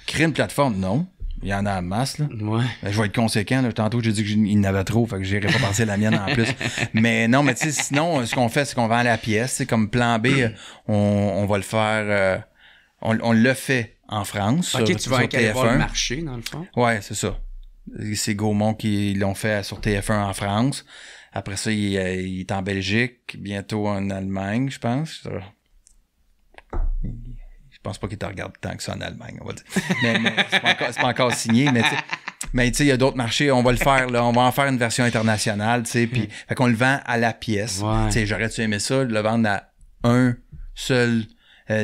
Speaker 2: Créer une plateforme, non. Il y en a en masse, là.
Speaker 1: Ouais.
Speaker 2: Je vais être conséquent, là. Tantôt, j'ai dit qu'il y en avait trop, fait que j'irai pas partir la mienne en plus. Mais non, mais tu sais, sinon, ce qu'on fait, c'est qu'on vend la pièce. C'est comme Plan B, on va le faire, on l'a fait en France.
Speaker 1: OK, tu vas aller voir le
Speaker 2: TF1.
Speaker 1: marché, dans le fond.
Speaker 2: Ouais, c'est ça. C'est Gaumont qui l'ont fait sur TF1 en France. Après ça, il est en Belgique, bientôt en Allemagne, je pense. Je pense pas qu'il te regarde tant que ça en Allemagne, on va dire. Mais c'est pas encore signé, mais tu sais, il y a d'autres marchés, on va le faire, là, on va en faire une version internationale, tu sais, puis fait qu'on le vend à la pièce.
Speaker 1: Ouais.
Speaker 2: Tu sais, j'aurais-tu aimé ça, le vendre à un seul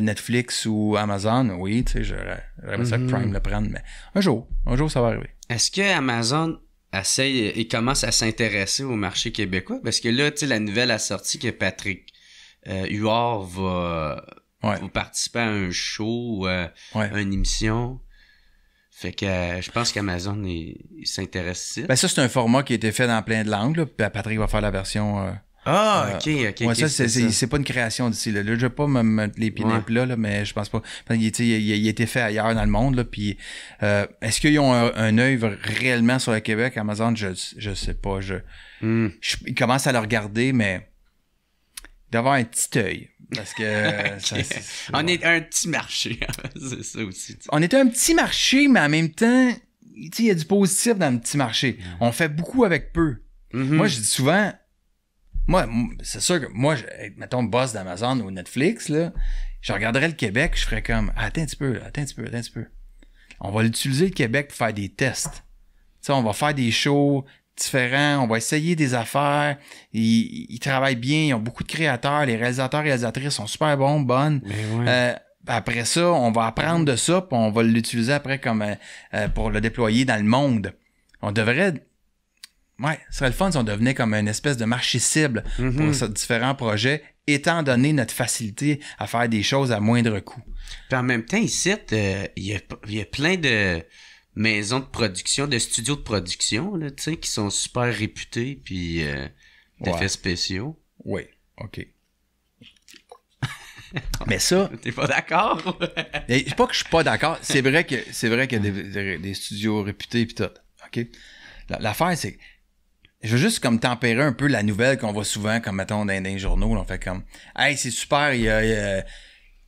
Speaker 2: Netflix ou Amazon, oui, tu sais, j'aurais aimé ça que Prime le prenne, mais un jour, ça va arriver.
Speaker 1: Est-ce que Amazon essaye et commence à s'intéresser au marché québécois? Parce que là, tu sais, la nouvelle a sorti que Patrick Huard va participer à un show, une émission. Fait que je pense qu'Amazon il s'intéresse.
Speaker 2: Ben ça, c'est un format qui a été fait dans plein de langues, là, puis Patrick va faire la version...
Speaker 1: ok.
Speaker 2: Ouais, ça, c'est pas une création d'ici, là. Là, je vais pas me mettre les pieds dans les plats, là, mais je pense pas. Il a été fait ailleurs dans le monde, là, puis est-ce qu'ils ont un œil réellement sur le Québec, Amazon? Je sais pas. Ils commencent à le regarder, mais il doit avoir un petit œil. Parce que
Speaker 1: on est un petit marché, c'est ça aussi. T'sais.
Speaker 2: On est un petit marché, mais en même temps, il y a du positif dans le petit marché. On fait beaucoup avec peu. Moi, je dis souvent, c'est sûr que moi, mettons boss d'Amazon ou Netflix, là, je regarderais le Québec, je ferais comme attends un petit peu. On va l'utiliser le Québec pour faire des tests. T'sais, on va faire des shows différents, on va essayer des affaires. Ils travaillent bien, ils ont beaucoup de créateurs, les réalisatrices sont super bonnes. Après ça, on va apprendre de ça, puis on va l'utiliser après comme pour le déployer dans le monde. On devrait... Ouais, ce serait le fun si on devenait comme une espèce de marché cible pour différents projets, étant donné notre facilité à faire des choses à moindre coût.
Speaker 1: Puis en même temps, ici, il y a plein de maisons de production, de studios de production, là, tu sais, qui sont super réputés, puis d'effets spéciaux.
Speaker 2: Oui, OK. Mais ça...
Speaker 1: T'es pas d'accord?
Speaker 2: C'est pas que je suis pas d'accord. C'est vrai qu'il y a des studios réputés pis tout. OK? L'affaire, c'est... Je veux juste comme tempérer un peu la nouvelle qu'on voit souvent, comme mettons dans les journaux. Là, on fait comme hey, c'est super, il y a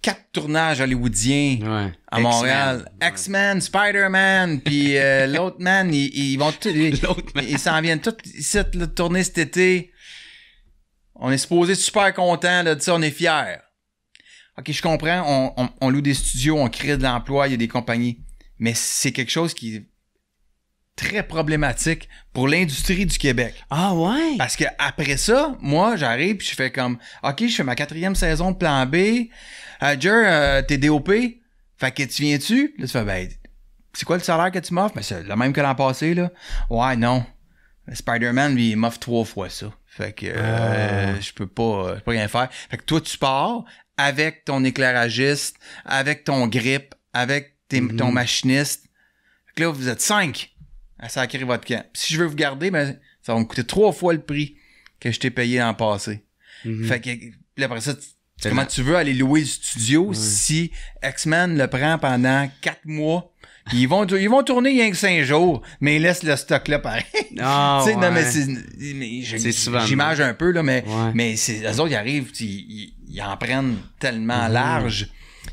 Speaker 2: 4 tournages hollywoodiens à Montréal. X-Men, Spider-Man, puis l'autre man, ils vont tous. Ils s'en viennent tous ici tourner cet été. On est supposé super content de ça, on est fiers. OK, je comprends, on loue des studios, on crée de l'emploi, il y a des compagnies. Mais c'est quelque chose qui est très problématique pour l'industrie du Québec.
Speaker 1: Ah ouais?
Speaker 2: Parce que après ça, moi, j'arrive puis je fais comme OK, je fais ma 4e saison de plan B. Jer, t'es DOP. Fait que tu viens-tu? Là, tu fais ben, c'est quoi le salaire que tu m'offres? Ben, c'est le même que l'an passé, là. Ouais, non. Spider-Man, lui, il m'offre 3 fois ça. Fait que je peux pas rien faire. Fait que toi, tu pars avec ton éclairagiste, avec ton grip, avec ton machiniste. Fait que là, vous êtes 5 à sacrer votre camp. Puis si je veux vous garder, ben, ça va me coûter 3 fois le prix que je t'ai payé l'an passé. Fait que, puis après ça, comment tu veux aller louer le studio si X-Men le prend pendant 4 mois? Puis ils vont tourner rien que 5 jours, mais ils laissent le stock là pareil.
Speaker 1: Oh,
Speaker 2: tu sais, non, mais c'est
Speaker 1: souvent
Speaker 2: j'image un peu, là, mais eux autres, ils arrivent, ils en prennent tellement large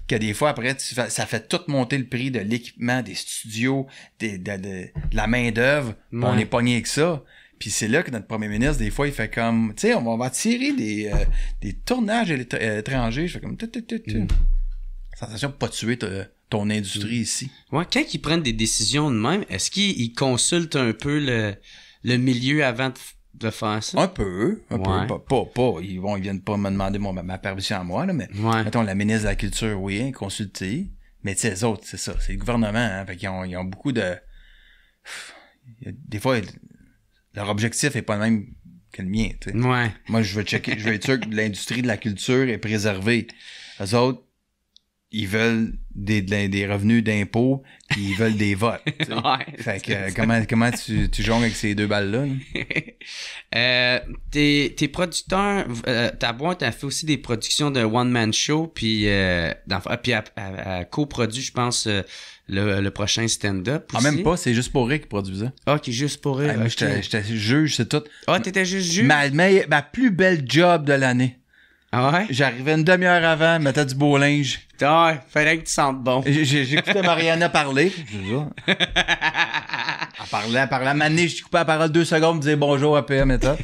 Speaker 2: que des fois, après, ça fait tout monter le prix de l'équipement, des studios, de la main-d'œuvre. On est pogné avec ça. Puis c'est là que notre premier ministre, des fois, il fait comme, tu sais, on va tirer des tournages étrangers. Je fais comme, sensation de pas tuer ton industrie ici.
Speaker 1: Ouais, quand ils prennent des décisions de même, est-ce qu'ils consultent un peu le milieu avant de faire ça?
Speaker 2: Un peu. Pas. Ils viennent pas me demander ma permission à moi, là, mais mettons, la ministre de la Culture, oui, consulter. Mais tu sais, les autres, c'est ça. C'est le gouvernement, hein. Fait qu'ils ont beaucoup de... Des fois, leur objectif est pas le même que le mien, tu sais.
Speaker 1: Ouais.
Speaker 2: Moi, je veux être sûr que l'industrie de la culture est préservée. Eux autres, ils veulent des revenus d'impôts, puis ils veulent des votes. Fait que comment tu jongles avec ces deux balles-là?
Speaker 1: Tes producteurs, ta boîte a fait aussi des productions de one-man show, puis à coproduit, je pense, le prochain stand-up aussi.
Speaker 2: Ah, même pas, c'est Juste pour rire qui produisait.
Speaker 1: Ah, qui est Juste pour rire.
Speaker 2: Moi, j'étais juge, c'est tout.
Speaker 1: Ah, t'étais juste juge?
Speaker 2: Ma plus belle job de l'année.
Speaker 1: Ah ouais?
Speaker 2: J'arrivais une demi-heure avant, mettais du beau linge.
Speaker 1: Ouais, fallait que tu sentes bon.
Speaker 2: J'écoutais Mariana parler. C'est ça. Elle parlait. À Mané, je coupais la parole 2 secondes, me disais bonjour à PM et tout.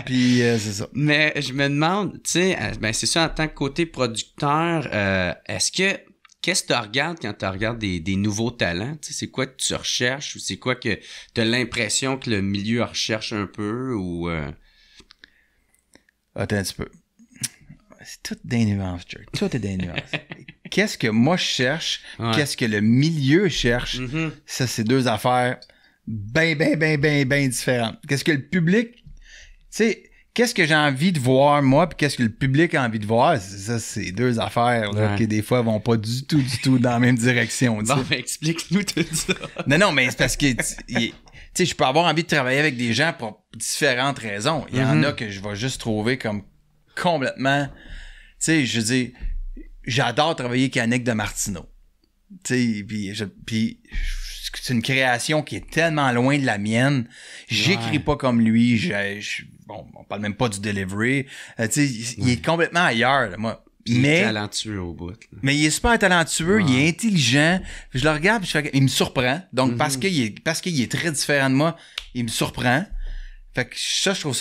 Speaker 2: Puis c'est ça.
Speaker 1: Mais je me demande, tu sais, ben c'est ça, en tant que côté producteur, qu'est-ce que tu regardes quand tu regardes des nouveaux talents? Tu sais, c'est quoi que tu recherches ou c'est quoi que tu as l'impression que le milieu recherche un peu ou...
Speaker 2: Attends un petit peu. C'est tout des nuances, Jerry. Tout est des nuances. Qu'est-ce que moi je cherche?
Speaker 1: Ouais.
Speaker 2: Qu'est-ce que le milieu cherche?
Speaker 1: Mhm.
Speaker 2: Ça, c'est deux affaires bien différentes. Qu'est-ce que le public... Tu sais, qu'est-ce que j'ai envie de voir, moi, puis qu'est-ce que le public a envie de voir? Ça, c'est deux affaires là,
Speaker 1: Ouais.
Speaker 2: qui, des fois, vont pas du tout dans la même direction. Tu sais.
Speaker 1: Bon, ben, explique-nous tout ça.
Speaker 2: Non, mais c'est parce que... Tu sais, je peux avoir envie de travailler avec des gens pour différentes raisons. Il y en a que je vais juste trouver comme complètement... Tu sais, je veux dire, j'adore travailler avec Yannick de Martineau. Tu sais, puis c'est une création qui est tellement loin de la mienne. J'écris pas comme lui. Bon, on parle même pas du delivery. Tu sais, il est complètement ailleurs, là, moi.
Speaker 1: Puis il est talentueux au bout. Là.
Speaker 2: Mais il est super talentueux, il est intelligent. Je le regarde, il me surprend. Donc parce qu'il est très différent de moi, il me surprend. Fait que ça, je trouve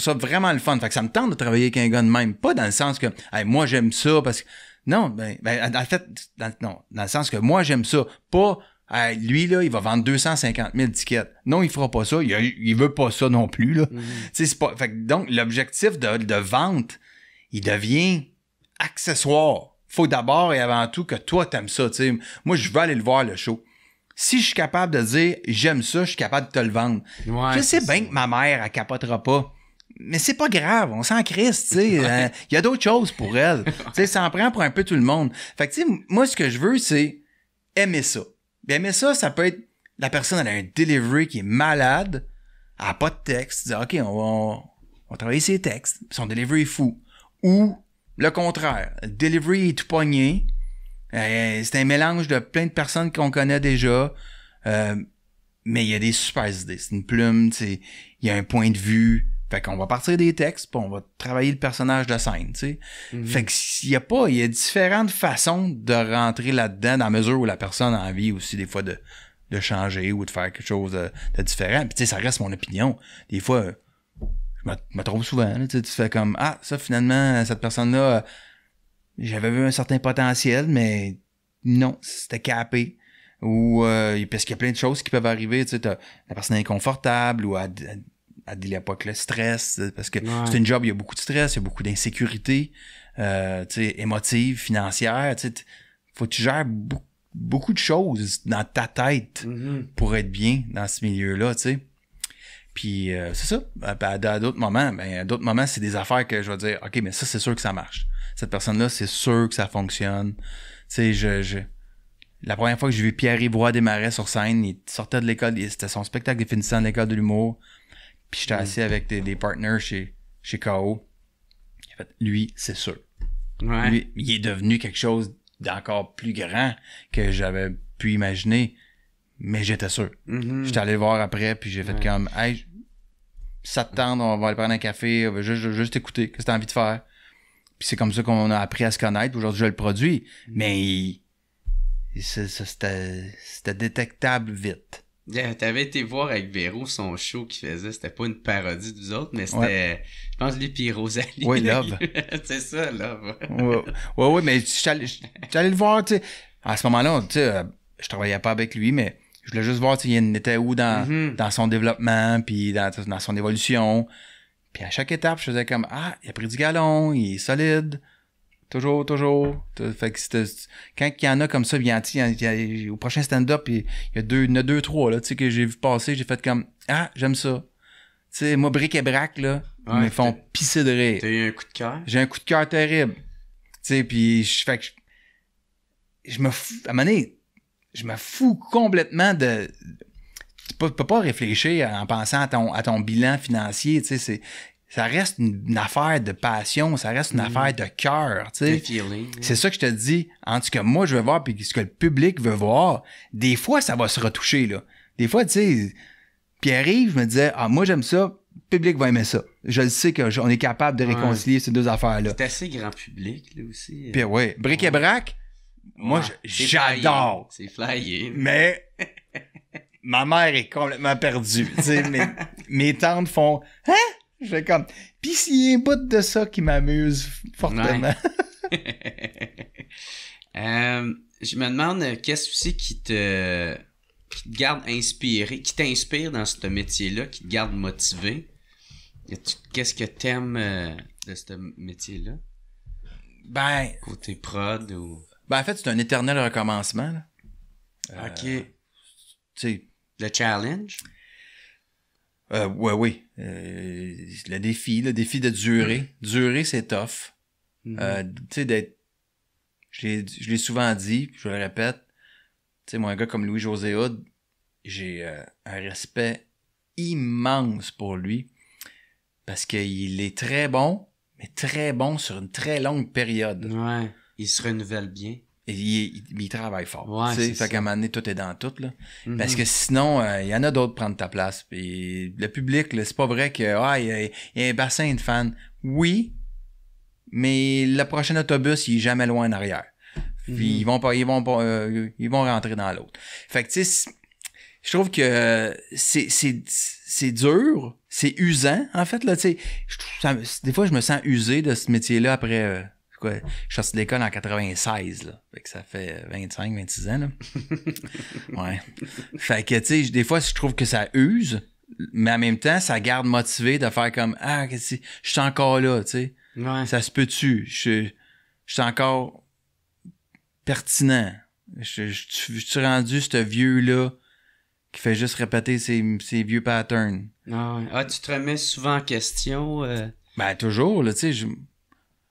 Speaker 2: ça vraiment le fun. Fait que ça me tente de travailler avec un gars de même. Pas dans le sens que hey, moi j'aime ça parce que. Non, en fait, dans le sens que moi j'aime ça. Pas hey, lui, là, il va vendre 250 000 tickets. Non, il fera pas ça. Il veut pas ça non plus. Là. Tu sais, c'est pas. Fait que donc, l'objectif de vente, il devient accessoire. Faut d'abord et avant tout que toi t'aimes ça. Tu sais. Moi, je veux aller le voir le show. Si je suis capable de dire j'aime ça, je suis capable de te le vendre.
Speaker 1: Ouais,
Speaker 2: je sais bien que ma mère, elle capotera pas. Mais c'est pas grave, on s'en crisse, tu sais. Il y a d'autres choses pour elle. Tu sais, ça en prend pour un peu tout le monde. Fait que, tu sais, moi, ce que je veux, c'est aimer ça. Puis aimer ça, ça peut être la personne, elle a un delivery qui est malade, elle a pas de texte, dire OK, on va travailler ses textes, son delivery est fou. Ou le contraire, le delivery est tout pogné. C'est un mélange de plein de personnes qu'on connaît déjà. Mais il y a des super idées. C'est une plume, il y a un point de vue. Fait qu'on va partir des textes, puis on va travailler le personnage de scène, tu sais. Fait que il y a différentes façons de rentrer là-dedans, dans la mesure où la personne a envie aussi des fois de changer ou de faire quelque chose de différent. Puis tu sais, ça reste mon opinion. Des fois, je me trompe souvent, là, tu fais comme ah, ça finalement, cette personne-là, j'avais vu un certain potentiel, mais non, c'était capé. Ou parce qu'il y a plein de choses qui peuvent arriver, tu sais, la personne est inconfortable ou à dealer pas avec le stress, parce que c'est une job, il y a beaucoup de stress, il y a beaucoup d'insécurité, tu sais, émotive, financière, tu sais, faut que tu gères beaucoup de choses dans ta tête pour être bien dans ce milieu-là, tu sais. Puis c'est ça. À d'autres moments, c'est des affaires que je vais dire, OK, mais ça, c'est sûr que ça marche. Cette personne-là, c'est sûr que ça fonctionne. Tu sais, la première fois que j'ai vu Pierre-Yves Desmarais sur scène, il sortait de l'école, c'était son spectacle définissant de l'école de l'humour. Puis j'étais assis avec des partners chez KO. En fait, lui, c'est sûr.
Speaker 1: Ouais.
Speaker 2: Lui, il est devenu quelque chose d'encore plus grand que j'avais pu imaginer. Mais j'étais sûr. J'étais allé le voir après, puis j'ai fait comme hey, ça te tente, on va aller prendre un café, on va juste écouter, qu'est-ce que t'as envie de faire. Puis c'est comme ça qu'on a appris à se connaître. Aujourd'hui, je le produis. Mais c'était détectable vite.
Speaker 1: T'avais été voir avec Véro son show qu'il faisait, c'était pas une parodie de vous autres, mais c'était, je pense, lui pis Rosalie.
Speaker 2: Oui, Love.
Speaker 1: C'est ça, Love.
Speaker 2: Ouais, mais j'étais allé le voir, tu sais. À ce moment-là, tu sais, je travaillais pas avec lui, mais je voulais juste voir, tu sais, il était où dans son développement, puis dans son évolution. Puis à chaque étape, je faisais comme, ah, il a pris du galon, il est solide. Toujours. Fait que quand il y en a comme ça, au prochain stand-up, il y en a deux, trois, là, tu sais, que j'ai vu passer, j'ai fait comme, ah, j'aime ça. Tu sais, moi, Bric et Brac, là, ils me font pisser de rire.
Speaker 1: T'as eu un coup de cœur?
Speaker 2: J'ai un coup de cœur terrible. Tu sais, puis à un moment donné, je me fous complètement de... Tu peux pas réfléchir en pensant à ton bilan financier, tu sais, ça reste une affaire de passion, ça reste une affaire de cœur, tu sais. C'est ça que je te dis. En tout cas, moi, je veux voir, puis ce que le public veut voir, des fois, ça va se retoucher, là. Des fois, tu sais, Pierre-Yves, je me disais, ah, moi, j'aime ça, le public va aimer ça. Je le sais qu'on est capable de réconcilier ces deux affaires-là.
Speaker 1: C'est assez grand public, là, aussi.
Speaker 2: Puis ouais, Bric et Brac, moi, j'adore.
Speaker 1: C'est flyé.
Speaker 2: Mais ma mère est complètement perdue, tu sais, mes tantes font, hein? Je fais comme... Pis s'il y a un bout de ça qui m'amuse fortement.
Speaker 1: Je me demande qu'est-ce aussi qui te garde inspiré, qui t'inspire dans ce métier-là, qui te garde motivé. Qu'est-ce que t'aimes de ce métier-là? Côté prod ou...
Speaker 2: Ben, en fait, c'est un éternel recommencement, là.
Speaker 1: OK.
Speaker 2: Tu sais...
Speaker 1: Le challenge?
Speaker 2: Oui. Le défi de durer. Durer, c'est tough. Tu sais, d'être... Je l'ai souvent dit, puis je le répète. Tu sais, moi, un gars comme Louis-José Hood, j'ai un respect immense pour lui. Parce qu'il est très bon, mais très bon sur une très longue période.
Speaker 1: Ouais. Il se renouvelle bien.
Speaker 2: Et il travaille fort.
Speaker 1: Ouais, c'est
Speaker 2: fait
Speaker 1: ça.
Speaker 2: qu'à un moment donné, tout est dans tout, là. Parce que sinon, il y en a d'autres prendre ta place. Puis le public, là, c'est pas vrai que il y a un bassin de fans. Oui, mais le prochain autobus, il est jamais loin en arrière. Puis ils vont rentrer dans l'autre. Fait que tu sais, je trouve que c'est dur, c'est usant en fait là, tu sais. Des fois je me sens usé de ce métier-là après je suis sorti de l'école en 96 là. Fait que ça fait 25-26 ans là. Ouais. Fait que tu sais, des fois je trouve que ça use, mais en même temps ça garde motivé de faire comme je suis encore là, tu sais.
Speaker 1: Ouais.
Speaker 2: Ça se peut-tu? Je suis encore pertinent. Je suis rendu ce vieux-là qui fait juste répéter ses vieux patterns.
Speaker 1: Tu te remets souvent en question?
Speaker 2: Ben, toujours, là, tu sais.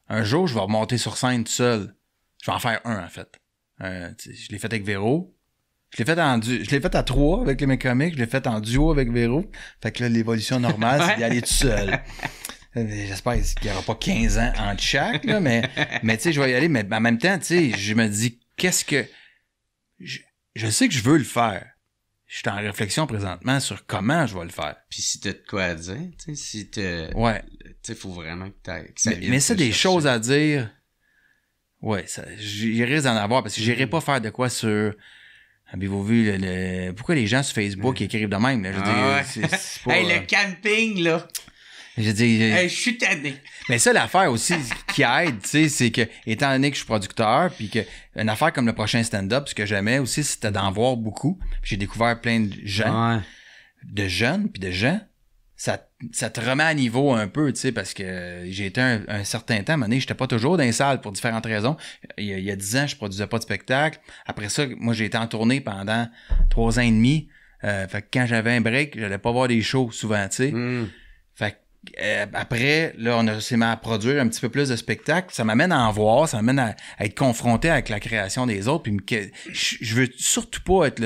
Speaker 2: Un jour, je vais remonter sur scène tout seul. Je vais en faire un, en fait. Je l'ai fait avec Véro. Je l'ai fait à 3 avec les mécomiques. Je l'ai fait en duo avec Véro. Fait que là, l'évolution normale, c'est d'y aller tout seul. J'espère qu'il n'y aura pas 15 ans entre chaque, là, mais tu sais, je vais y aller, mais en même temps, tu sais, je me dis, qu'est-ce que... Je sais que je veux le faire. Je suis en réflexion présentement sur comment je vais le faire.
Speaker 1: Puis si t'as de quoi à dire, tu sais, si t'as...
Speaker 2: Ouais.
Speaker 1: Tu sais, faut vraiment que ça vienne.
Speaker 2: Mais c'est des choses à dire... Ouais, il risque d'en avoir, parce que j'irai pas faire de quoi sur... Avez-vous vu pourquoi les gens sur Facebook écrivent de même, là? Je veux dire, c'est pas...
Speaker 1: Hey, le camping, là!
Speaker 2: Je dis,
Speaker 1: je suis tanné.
Speaker 2: Mais ça, l'affaire aussi qui aide, tu sais, c'est que, étant donné que je suis producteur, puis que une affaire comme le prochain stand-up, ce que j'aimais aussi, c'était d'en voir beaucoup. J'ai découvert plein de gens, de jeunes, puis de gens. Ça te remet à niveau un peu, tu sais, parce que j'ai été un certain temps, à un moment donné, j'étais pas toujours dans les salles pour différentes raisons. Il y a 10 ans, je produisais pas de spectacle. Après ça, moi, j'ai été en tournée pendant 3 ans et demi. Fait que quand j'avais un break, j'allais pas voir des shows souvent, tu sais. Fait que après, là, on a réussi à produire un petit peu plus de spectacles. Ça m'amène à en voir, ça m'amène à être confronté avec la création des autres. Puis je veux surtout pas être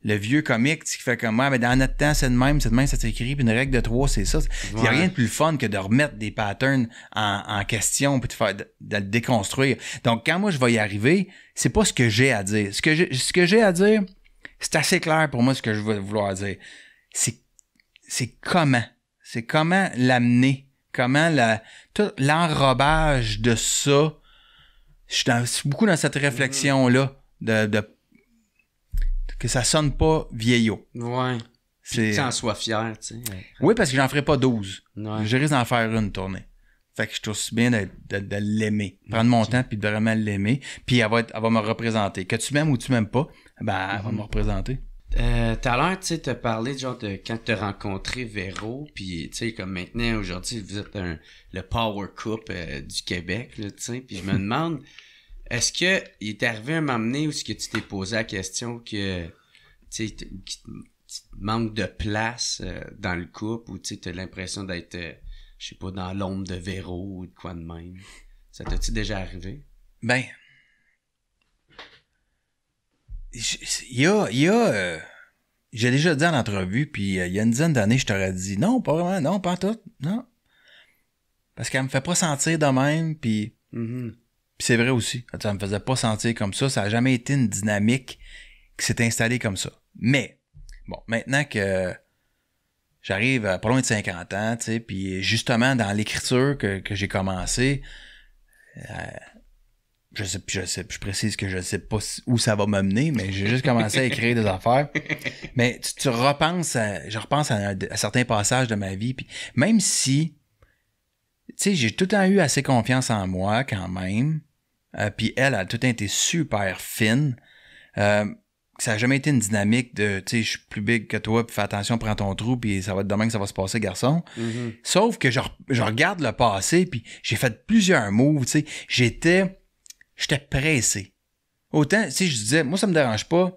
Speaker 2: le vieux comique qui fait comme moi, mais dans notre temps, c'est de même, ça s'écrit, puis une règle de 3, c'est ça. Il y a rien de plus fun que de remettre des patterns en question puis de le déconstruire. Donc, quand moi je vais y arriver, c'est pas ce que j'ai à dire. Ce que j'ai à dire, c'est assez clair pour moi ce que je veux vouloir dire. C'est comment. C'est comment l'amener, comment tout l'enrobage de ça. Je suis beaucoup dans cette réflexion-là de que ça sonne pas vieillot.
Speaker 1: Ouais. Puis que tu en sois fier, tu sais.
Speaker 2: Oui, parce que j'en ferai pas 12.
Speaker 1: Ouais.
Speaker 2: Je risque d'en faire une tournée. Fait que je trouve bien de l'aimer. Prendre mon temps puis de vraiment l'aimer. Puis elle va me représenter. Que tu m'aimes ou tu m'aimes pas, ben elle va me représenter.
Speaker 1: Tout à l'heure, tu sais, t'as parlé genre de quand t'as rencontré Véro, puis tu sais, comme maintenant, aujourd'hui, vous êtes le Power Couple du Québec, là, tu sais, puis je me demande, est-ce que il est arrivé un moment donné où est-ce que tu t'es posé la question que, tu sais, qu'il manque de place dans le couple, ou tu sais, t'as l'impression d'être, je sais pas, dans l'ombre de Véro ou de quoi de même? Ça t'as-tu déjà arrivé?
Speaker 2: Ben... Il y a j'ai déjà dit en entrevue, puis il y a une dizaine d'années, je t'aurais dit non, pas vraiment, non, pas tout, non. Parce qu'elle me fait pas sentir de même, puis c'est vrai aussi. Ça me faisait pas sentir comme ça. Ça a jamais été une dynamique qui s'est installée comme ça. Mais, bon, maintenant que j'arrive à pas loin de 50 ans, tu sais, puis justement, dans l'écriture que j'ai commencé, je précise que je sais pas où ça va m'amener, mais j'ai juste commencé à écrire des affaires. Mais je repense à certains passages de ma vie, puis même si, tu sais, j'ai tout le temps eu assez confiance en moi quand même, puis elle a tout le temps été super fine. ça a jamais été une dynamique de, tu sais, je suis plus big que toi, puis fais attention, prends ton trou, puis ça va être demain que ça va se passer, garçon.
Speaker 1: Mm-hmm.
Speaker 2: Sauf que je regarde le passé, puis j'ai fait plusieurs moves, tu sais. J'étais pressé. Autant, tu sais, je disais, moi, ça me dérange pas.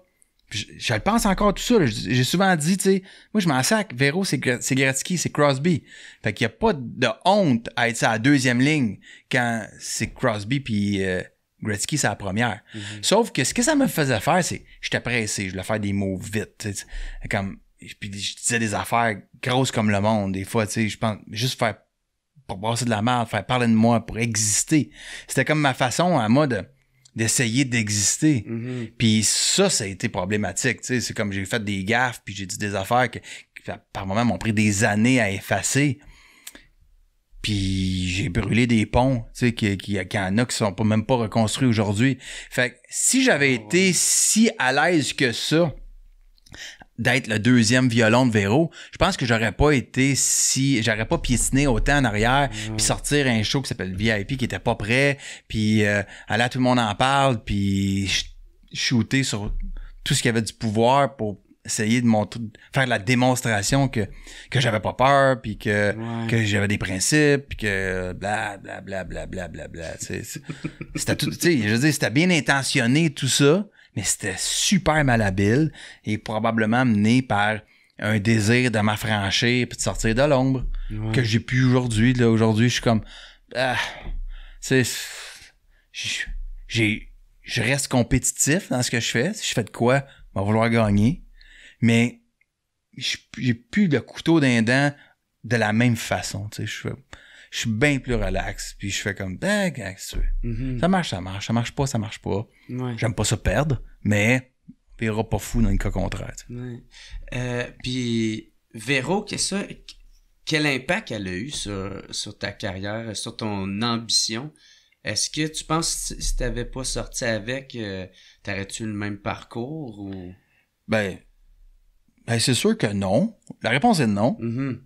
Speaker 2: Je le pense encore tout ça, là. J'ai souvent dit, tu sais, moi, je m'en sac. Véro, c'est Gretzky, c'est Crosby. Fait qu'il y a pas de honte à être à la deuxième ligne quand c'est Crosby puis Gretzky, c'est la première. Mm-hmm. Sauf que ce que ça me faisait faire, c'est j'étais pressé, je voulais faire des moves vite, tu sais. Comme, puis je disais des affaires grosses comme le monde, des fois, tu sais, je pense, juste faire, pour brasser de la merde, faire parler de moi, pour exister. C'était comme ma façon à moi d'essayer d'exister.
Speaker 1: Mm-hmm.
Speaker 2: Puis ça a été problématique, tu sais, c'est comme j'ai fait des gaffes puis j'ai dit des affaires qui par moments m'ont pris des années à effacer. Puis j'ai brûlé des ponts, tu sais, qu'il y en a qui sont même pas reconstruits aujourd'hui. Fait que si j'avais été si à l'aise que ça d'être le deuxième violon de Véro, je pense que j'aurais pas piétiné autant en arrière, puis sortir un show qui s'appelle VIP qui était pas prêt, puis aller à Tout le monde en parle, puis shooter sur tout ce qui avait du pouvoir pour essayer de faire la démonstration que j'avais pas peur, puis que j'avais des principes, puis que bla bla bla bla bla bla bla. C'était tout, tu sais, je veux dire, c'était bien intentionné tout ça, mais c'était super malhabile et probablement mené par un désir de m'affranchir puis de sortir de l'ombre que j'ai plus aujourd'hui. Là, aujourd'hui, je suis comme je reste compétitif dans ce que je fais. Si je fais de quoi, je vais vouloir gagner. Mais j'ai plus le couteau d'un dent de la même façon. Tu sais, je suis bien plus relax. Puis je fais comme, qu'est-ce que tu veux? Mm-hmm. Ça marche. Ça marche pas, ça marche pas. Ouais. J'aime pas ça perdre, mais on verra pas fou dans le cas contraire. Tu sais.
Speaker 1: Ouais. Puis Véro, quel impact elle a eu sur ta carrière, sur ton ambition? Est-ce que tu penses que si t'avais pas sorti avec, t'aurais-tu le même parcours ou?
Speaker 2: Ben, c'est sûr que non. La réponse est non.
Speaker 1: Mm-hmm.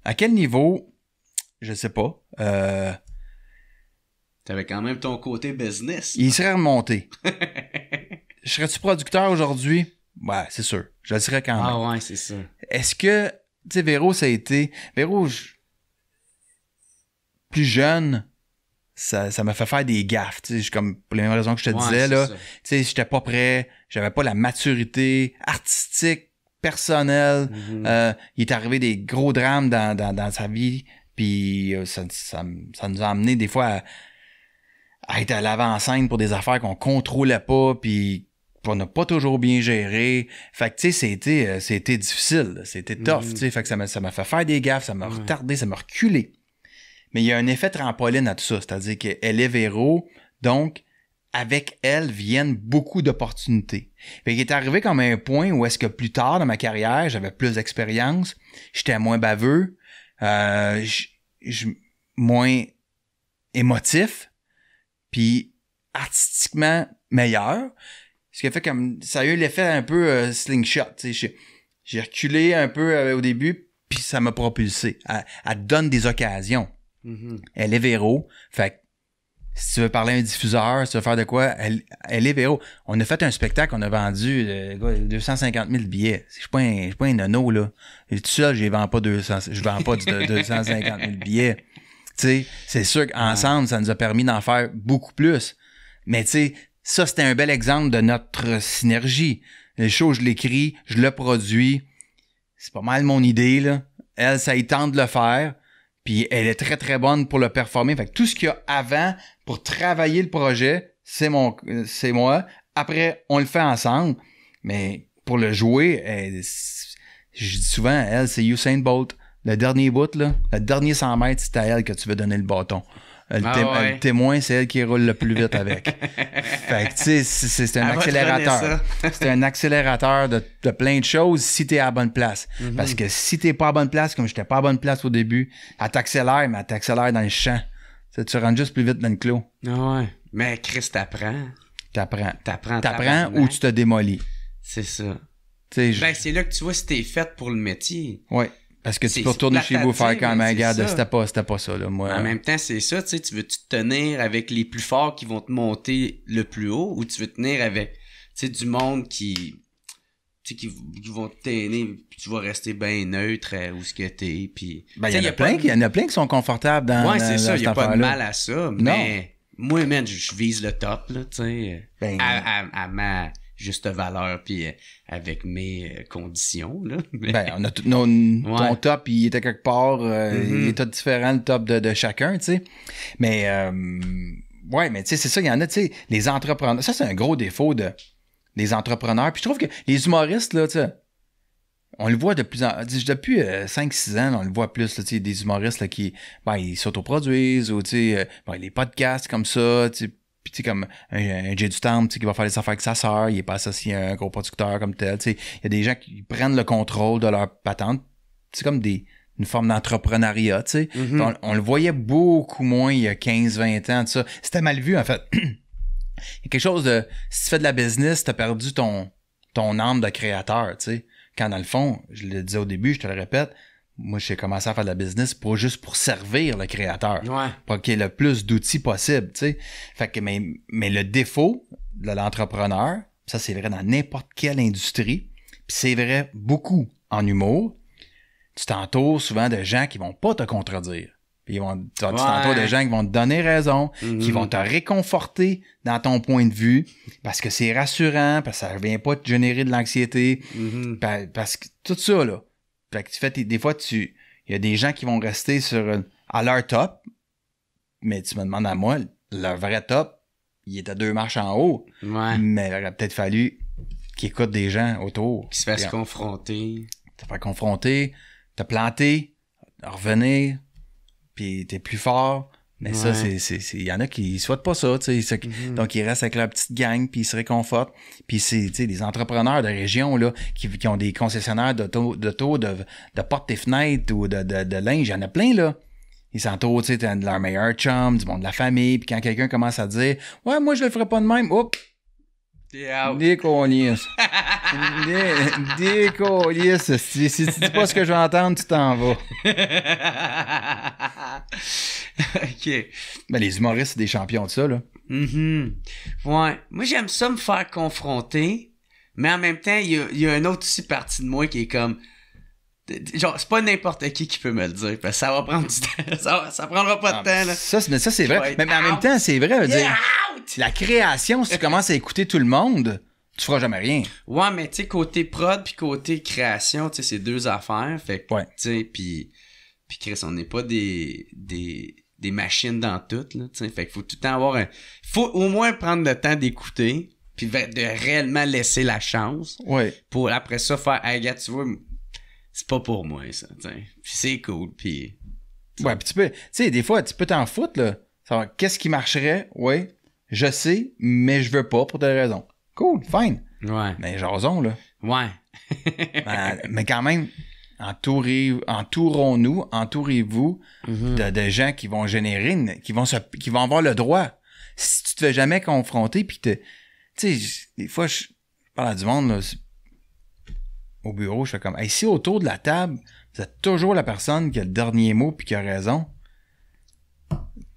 Speaker 2: À quel niveau? Je sais pas.
Speaker 1: T'avais quand même ton côté business.
Speaker 2: Il serait remonté. Serais-tu producteur aujourd'hui? Ouais, c'est sûr. Je le serais quand même.
Speaker 1: Ah ouais, c'est ça.
Speaker 2: Est-ce que, tu sais, Véro, ça a été... Véro, plus jeune, ça m'a fait faire des gaffes, tu sais, comme pour les mêmes raisons que je te disais, là. Tu sais, j'étais pas prêt, j'avais pas la maturité artistique, personnelle.
Speaker 1: Mm-hmm.
Speaker 2: Il est arrivé des gros drames dans sa vie, puis ça nous a amené des fois à être à l'avant-scène pour des affaires qu'on contrôlait pas, puis qu'on n'a pas toujours bien géré. Fait que, tu sais, c'était difficile, c'était tough, tu sais. Fait que ça m'a fait faire des gaffes, ça m'a retardé, ça m'a reculé. Mais il y a un effet trampoline à tout ça, c'est-à-dire qu'elle est Véro, donc avec elle viennent beaucoup d'opportunités. Fait qu'il est arrivé comme un point où est-ce que plus tard dans ma carrière, j'avais plus d'expérience, j'étais moins baveux, moins émotif, puis artistiquement meilleur. Ce qui a fait comme ça a eu l'effet un peu slingshot, tu sais, j'ai reculé un peu au début, puis ça m'a propulsé. Elle donne des occasions.
Speaker 1: Mm-hmm.
Speaker 2: Elle est Véro, fait que si tu veux parler à un diffuseur, si tu veux faire de quoi, elle est Véro. On a fait un spectacle, on a vendu 250 000 billets. Je suis pas un nono, là. Et tout seul, je vends pas 250 000 billets. Tu sais, c'est sûr qu'ensemble, ça nous a permis d'en faire beaucoup plus. Mais tu sais, ça, c'était un bel exemple de notre synergie. Le show, je l'écris, je le produis. C'est pas mal mon idée, là. Elle, ça y tente de le faire. Puis elle est très, très bonne pour le performer. Fait que tout ce qu'il y a avant pour travailler le projet, c'est moi. Après, on le fait ensemble. Mais pour le jouer, je dis souvent, elle, c'est Usain Bolt. Le dernier bout, là, le dernier 100 mètres, c'est à elle que tu veux donner le bâton. Le témoin, c'est elle qui roule le plus vite avec. Fait que, tu sais, c'est un accélérateur. C'est un accélérateur de plein de choses si t'es à la bonne place. Mm-hmm. Parce que si t'es pas à la bonne place, comme j'étais pas à la bonne place au début, elle t'accélère, mais elle t'accélère dans le champ. T'sais, tu rentres juste plus vite dans le clos.
Speaker 1: Ah ouais. Mais Chris, t'apprends
Speaker 2: ou tu te démolis.
Speaker 1: C'est ça. C'est là que tu vois si t'es fait pour le métier.
Speaker 2: Ouais. Parce que tu peux retourner chez vous faire quand même, regarde, c'était pas ça, là, moi.
Speaker 1: En même temps, c'est ça, tu sais, tu veux-tu te tenir avec les plus forts qui vont te monter le plus haut ou tu veux te tenir avec, tu sais, du monde qui tu sais, qui vont te traîner, puis tu vas rester bien neutre où ce que t'es, puis...
Speaker 2: Ben, il y en a plein qui sont confortables dans
Speaker 1: ouais, c'est ça, il n'y a pas de mal à ça,
Speaker 2: non.
Speaker 1: mais moi, man, je vise le top, là, tu sais,
Speaker 2: ben,
Speaker 1: à ma juste valeur, puis avec mes conditions, là.
Speaker 2: Ben, on a ton top, il était quelque part, il était différent, le top de chacun, tu sais. Mais, ouais, mais tu sais, c'est ça, il y en a, tu sais, les entrepreneurs, ça, c'est un gros défaut des entrepreneurs. Puis je trouve que les humoristes, là, tu sais, on le voit depuis 5-6 ans, on le voit plus, là, tu sais, des humoristes là, qui, ben, ils s'autoproduisent, ou tu sais, ben, les podcasts comme ça, tu sais, puis tu sais, comme un Jay du Temple, tu sais, qui va faire des affaires avec sa sœur, il est pas associé à un gros producteur comme tel, tu sais, il y a des gens qui prennent le contrôle de leur patente, c'est comme une forme d'entrepreneuriat, tu sais. On le voyait beaucoup moins il y a 15-20 ans, tout ça. C'était mal vu, en fait. Il y a quelque chose de... Si tu fais de la business, t'as perdu ton âme de créateur, tu sais. Quand dans le fond, je le disais au début, je te le répète, moi j'ai commencé à faire de la business juste pour servir le créateur.
Speaker 1: Ouais.
Speaker 2: Pour qu'il y ait le plus d'outils possible, tu sais. Fait que, mais le défaut de l'entrepreneur, ça c'est vrai dans n'importe quelle industrie, puis c'est vrai beaucoup en humour, tu t'entoures souvent de gens qui vont pas te contredire. Puis tu t'entoures de gens qui vont te donner raison, qui vont te réconforter dans ton point de vue, parce que c'est rassurant, parce que ça vient pas te générer de l'anxiété, parce que tout ça, là. Fait que tu fais des fois, il y a des gens qui vont rester à leur top, mais tu me demandes à moi, leur vrai top, il est à 2 marches en haut.
Speaker 1: Ouais.
Speaker 2: Mais il aurait peut-être fallu qu'ils écoutent des gens autour.
Speaker 1: Qui se fassent confronter.
Speaker 2: Te faire confronter, te planter, revenir, puis t'es plus fort. Mais ça, il y en a qui souhaitent pas ça, tu sais. Donc, ils restent avec leur petite gang, puis ils se réconfortent. Puis c'est, tu sais, des entrepreneurs de région, là, qui ont des concessionnaires d'auto, de portes et fenêtres ou de linge. Il y en a plein, là. Ils s'entourent, tu sais, de leur meilleur chum, du monde de la famille. Puis quand quelqu'un commence à dire « Ouais, moi, je le ferais pas de même. » Hop!
Speaker 1: T'es out.
Speaker 2: Décollisse. Décollisse. Si tu dis pas ce que je veux entendre, tu t'en vas.
Speaker 1: OK.
Speaker 2: Ben, les humoristes, c'est des champions de ça, là.
Speaker 1: Ouais. Moi, j'aime ça me faire confronter, mais en même temps, il y a une autre aussi partie de moi qui est comme... Genre, c'est pas n'importe qui peut me le dire, parce que ça va prendre du temps. Ça prendra pas de temps, là.
Speaker 2: Ça, c'est vrai. Mais en même temps, c'est vrai, dire... La création, si tu commences à écouter tout le monde, tu feras jamais rien.
Speaker 1: Ouais, mais tu sais, côté prod puis côté création, tu sais, c'est 2 affaires. Fait que, tu sais, puis Chris, on n'est pas des machines dans tout, là, tu sais. Fait qu'il faut tout le temps faut au moins prendre le temps d'écouter, puis de réellement laisser la chance.
Speaker 2: Ouais.
Speaker 1: Pour après ça faire, hey, gars, tu vois, c'est pas pour moi, ça, tu sais. Puis c'est cool, puis...
Speaker 2: Ouais, puis tu sais, des fois, tu peux t'en foutre, là. Savoir qu'est-ce qui marcherait, ouais. Je sais, mais je veux pas pour des raisons. Cool, fine.
Speaker 1: Ouais.
Speaker 2: Mais jason, là.
Speaker 1: Ouais.
Speaker 2: mais quand même, entourez-vous de gens qui vont générer, qui vont avoir le droit. Si tu te fais jamais confronter, puis tu sais, des fois, je parle à du monde, là, au bureau, je fais comme, hey, si autour de la table, vous êtes toujours la personne qui a le dernier mot puis qui a raison,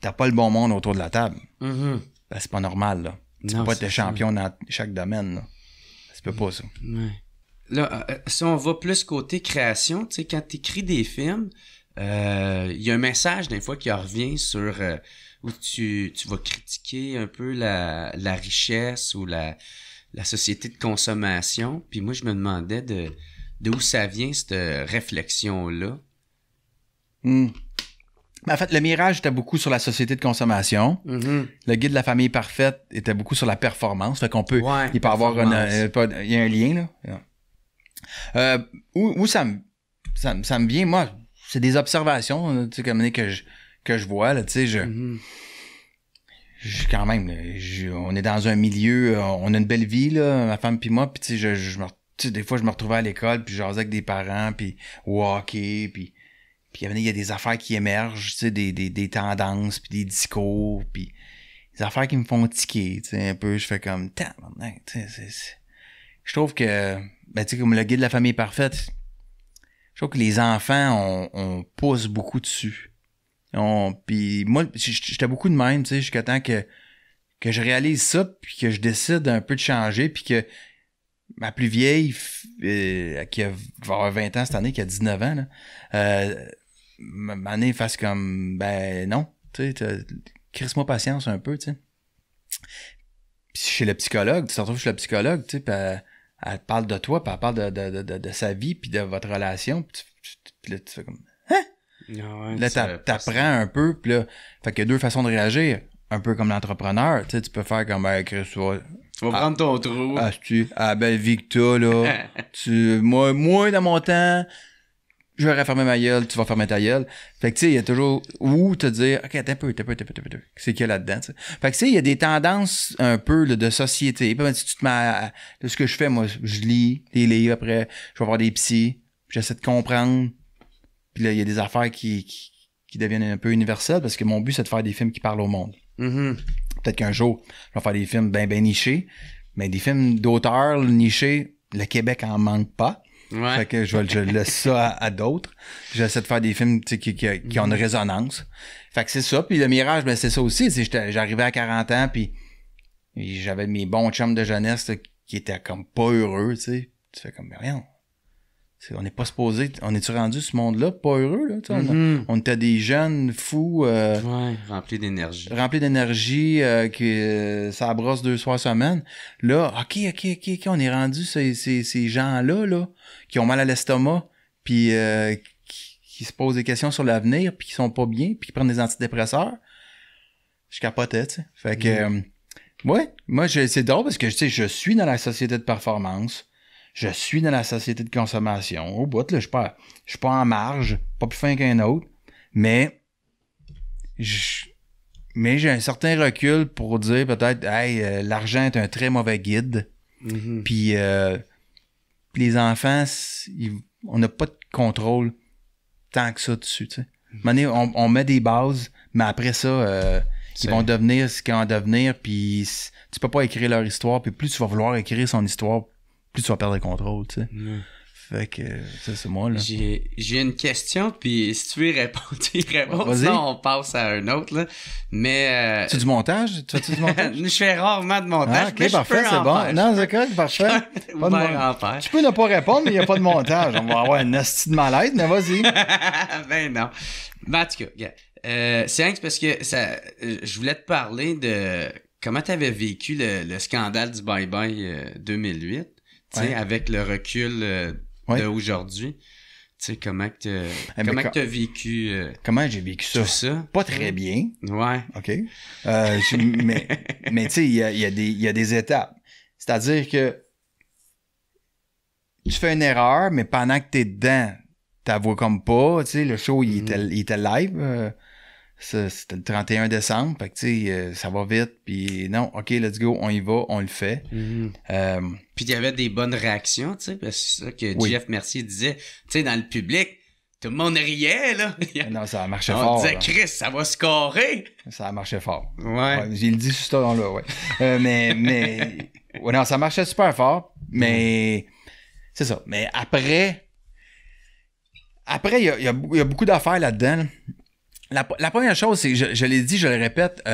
Speaker 2: t'as pas le bon monde autour de la table. Ben, c'est pas normal, là. Tu peux pas être champion dans chaque domaine, là. Ça se peut pas, ça.
Speaker 1: Ouais. Là, si on va plus côté création, tu sais, quand t'écris des films, il y a un message des fois qui revient sur où tu vas critiquer un peu la richesse ou la société de consommation. Puis moi, je me demandais de où ça vient, cette réflexion-là.
Speaker 2: En fait, le Mirage était beaucoup sur la société de consommation. Le Guide de la famille parfaite était beaucoup sur la performance. Fait qu'on peut... il peut avoir il y a un lien, là. Où ça me vient, moi, c'est des observations, tu sais, comme que je vois, là, tu sais, je quand même, là, on est dans un milieu, on a une belle vie, là, ma femme puis moi, puis tu sais, des fois, je me retrouvais à l'école, puis je jasais avec des parents, puis au hockey, puis il y a des affaires qui émergent, tu sais, des tendances, puis des discours, puis des affaires qui me font tiquer, tu sais, un peu. Je fais comme, tu sais, je trouve que, ben, tu sais, comme le Guide de la famille parfaite, je trouve que les enfants, on pousse beaucoup dessus. Puis moi, j'étais beaucoup de même, tu sais, jusqu'à temps que je réalise ça, puis que je décide un peu de changer, puis que ma plus vieille, qui va avoir 20 ans cette année, qui a 19 ans, là, ma année fasse comme, ben non, tu sais, crisse-moi patience un peu, tu sais. Puis chez le psychologue, tu te retrouves chez le psychologue, tu sais, puis elle parle de toi, puis elle parle de sa vie, puis de votre relation, puis là, tu fais comme, hein?
Speaker 1: Ouais,
Speaker 2: Là, t'apprends un peu, puis là, fait qu'il y a deux façons de réagir, un peu comme l'entrepreneur, tu sais, tu peux faire comme, Chris,
Speaker 1: tu vas prendre ton trou.
Speaker 2: Belle vie que t'as, là. Moi, dans mon temps, je vais fermer ma gueule, tu vas fermer ta gueule. Fait que, tu sais, il y a toujours où te dire, OK, t'as un peu. C'est qu'il y a là-dedans, tu sais. Fait que, tu sais, il y a des tendances un peu là, de société. Puis, si tu te mets ce que je fais, moi, je lis des livres, après, je vais voir des psys, puis j'essaie de comprendre. Puis là, il y a des affaires qui deviennent un peu universelles, parce que mon but, c'est de faire des films qui parlent au monde.
Speaker 1: Mm-hmm.
Speaker 2: Peut-être qu'un jour, je vais faire des films bien nichés, mais des films d'auteurs nichés, le Québec en manque pas.
Speaker 1: Ouais.
Speaker 2: Fait que je laisse ça à d'autres. J'essaie de faire des films qui ont une résonance. Fait que c'est ça. Puis le mirage, ben c'est ça aussi. J'arrivais à 40 ans, puis j'avais mes bons chums de jeunesse là, qui étaient comme pas heureux, tu sais. Tu fais comme, rien. On n'est pas supposé... On est-tu rendu ce monde-là pas heureux, là? On était des jeunes fous...
Speaker 1: remplis d'énergie.
Speaker 2: Remplis d'énergie, ça brosse 2 soirs semaine. Là, OK, on est rendu ces gens-là, là, qui ont mal à l'estomac, puis qui se posent des questions sur l'avenir, puis qui sont pas bien, puis qui prennent des antidépresseurs. Je capotais, tu sais. Fait que... ouais, moi, c'est drôle parce que, tu sais, je suis dans la société de performance. Je suis dans la société de consommation. Au bout, là, je suis pas en marge, pas plus fin qu'un autre, mais j'ai un certain recul pour dire peut-être, hey, l'argent est un très mauvais guide.
Speaker 1: Mm-hmm.
Speaker 2: Puis les enfants, on n'a pas de contrôle tant que ça dessus, tu sais. On met des bases, mais après ça, ils vont devenir ce qu'ils vont devenir, puis tu peux pas écrire leur histoire, puis plus tu vas vouloir écrire son histoire, plus tu vas perdre le contrôle, tu sais.
Speaker 1: Mm.
Speaker 2: Fait que ça, c'est moi, là.
Speaker 1: J'ai une question, puis si tu veux y répondre, tu y réponds.
Speaker 2: Vas-y.
Speaker 1: Sinon, on passe à un autre, là. Mais...
Speaker 2: Tu fais du montage? Tu fais du montage?
Speaker 1: Je fais rarement de montage,
Speaker 2: OK, parfait, c'est bon. Non, c'est correct, parfait.
Speaker 1: Pas de en faire.
Speaker 2: Tu peux ne pas répondre, mais il n'y a pas de montage. On va avoir une hostie de malaise, mais vas-y.
Speaker 1: Ben non. Ben, en tout cas, regarde. C'est rien que parce que je voulais te parler de comment tu avais vécu le scandale du Bye Bye 2008. Tu sais, avec le recul d'aujourd'hui, tu sais, comment que t'as vécu
Speaker 2: comment j'ai vécu ça?
Speaker 1: Tout ça?
Speaker 2: Pas très bien.
Speaker 1: Ouais.
Speaker 2: OK. Mais tu sais, il y a des étapes. C'est-à-dire que tu fais une erreur, mais pendant que t'es dedans, t'avoues comme pas. Tu sais, le show, il était live. C'était le 31 décembre. Fait que, tu sais, ça va vite. Puis non, OK, let's go, on y va, on le fait.
Speaker 1: Mm-hmm. Puis il y avait des bonnes réactions, tu sais, parce que c'est ça que Jeff Mercier disait. Tu sais, dans le public, tout le monde riait, là.
Speaker 2: Non, ça a marché fort.
Speaker 1: On disait, Chris, ça va scorer.
Speaker 2: Ça a marché fort.
Speaker 1: Ouais.
Speaker 2: J'ai le dit sur ce temps-là, ouais. Mais ouais, non, ça marchait super fort. Mais c'est ça. Mais après, il y a beaucoup d'affaires là-dedans, là. La première chose, c'est que je l'ai dit, je le répète, tu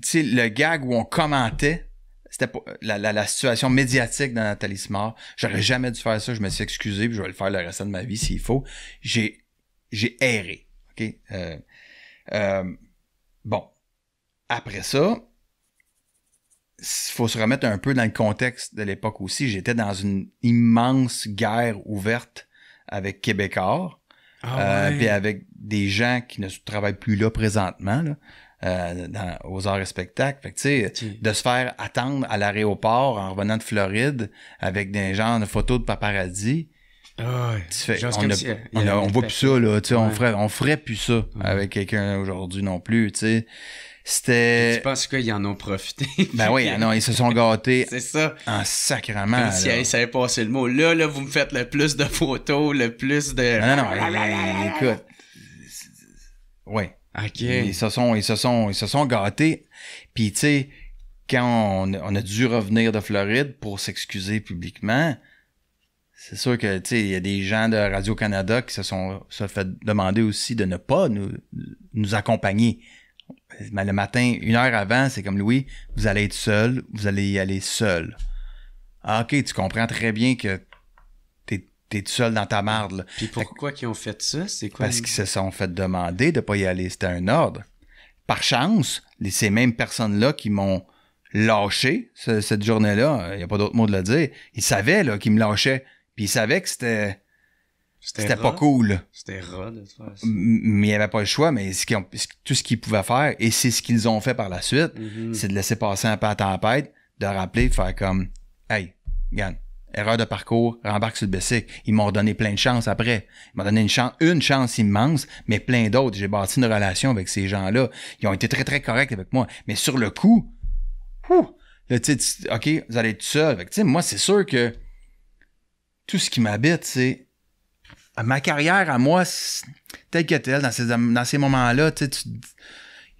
Speaker 2: sais, le gag où on commentait, c'était pas la situation médiatique de Nathalie Simard. J'aurais jamais dû faire ça, je me suis excusé, puis je vais le faire le restant de ma vie s'il faut. J'ai erré, OK? Bon. Après ça, il faut se remettre un peu dans le contexte de l'époque aussi. J'étais dans une immense guerre ouverte avec Québécois. Puis avec des gens qui ne travaillent plus là présentement, là, aux arts et spectacles. Fait que, tu sais, de se faire attendre à l'aéroport en revenant de Floride avec des genres de photos de paparazzi. On voit plus ça, là. Tu sais, on ferait plus ça avec quelqu'un aujourd'hui non plus, tu sais. C'était...
Speaker 1: Tu penses qu'ils en ont profité?
Speaker 2: Ben oui, non, ils se sont gâtés.
Speaker 1: C'est ça.
Speaker 2: En sacrement.
Speaker 1: Comme si ils savaient passer le mot. Là, vous me faites le plus de photos, le plus de...
Speaker 2: Non, écoute. Ouais.
Speaker 1: OK.
Speaker 2: Ils se sont gâtés. Puis, tu sais, quand on a dû revenir de Floride pour s'excuser publiquement, c'est sûr que, tu sais, il y a des gens de Radio-Canada qui se fait demander aussi de ne pas nous accompagner. Mais le matin, 1 heure avant, c'est comme, Louis, vous allez être seul, vous allez y aller seul. ah, OK, tu comprends très bien que t'es tout seul dans ta marde, là.
Speaker 1: Puis pourquoi qu'ils ont fait ça? C'est quoi?
Speaker 2: Parce qu'ils se sont fait demander de pas y aller. C'était un ordre. Par chance, ces mêmes personnes-là qui m'ont lâché cette journée-là, il n'y a pas d'autre mot de le dire, ils savaient là, qu'ils me lâchaient. Puis ils savaient que c'était pas cool.
Speaker 1: C'était rat de faire ça.
Speaker 2: Mais il n'y avait pas le choix, mais tout ce qu'ils pouvaient faire, et c'est ce qu'ils ont fait par la suite, c'est de laisser passer un peu la tempête, de rappeler, de faire comme « Hey, regarde, erreur de parcours, rembarque sur le bicycle. » Ils m'ont donné plein de chances après. Ils m'ont donné une chance immense, mais plein d'autres. J'ai bâti une relation avec ces gens-là. Ils ont été très, très corrects avec moi. Mais sur le coup, là, tu sais, OK, vous allez être tout seul. Tu sais, moi, c'est sûr que tout ce qui m'habite, c'est ma carrière à moi, telle que telle, dans ces moments-là, tu sais,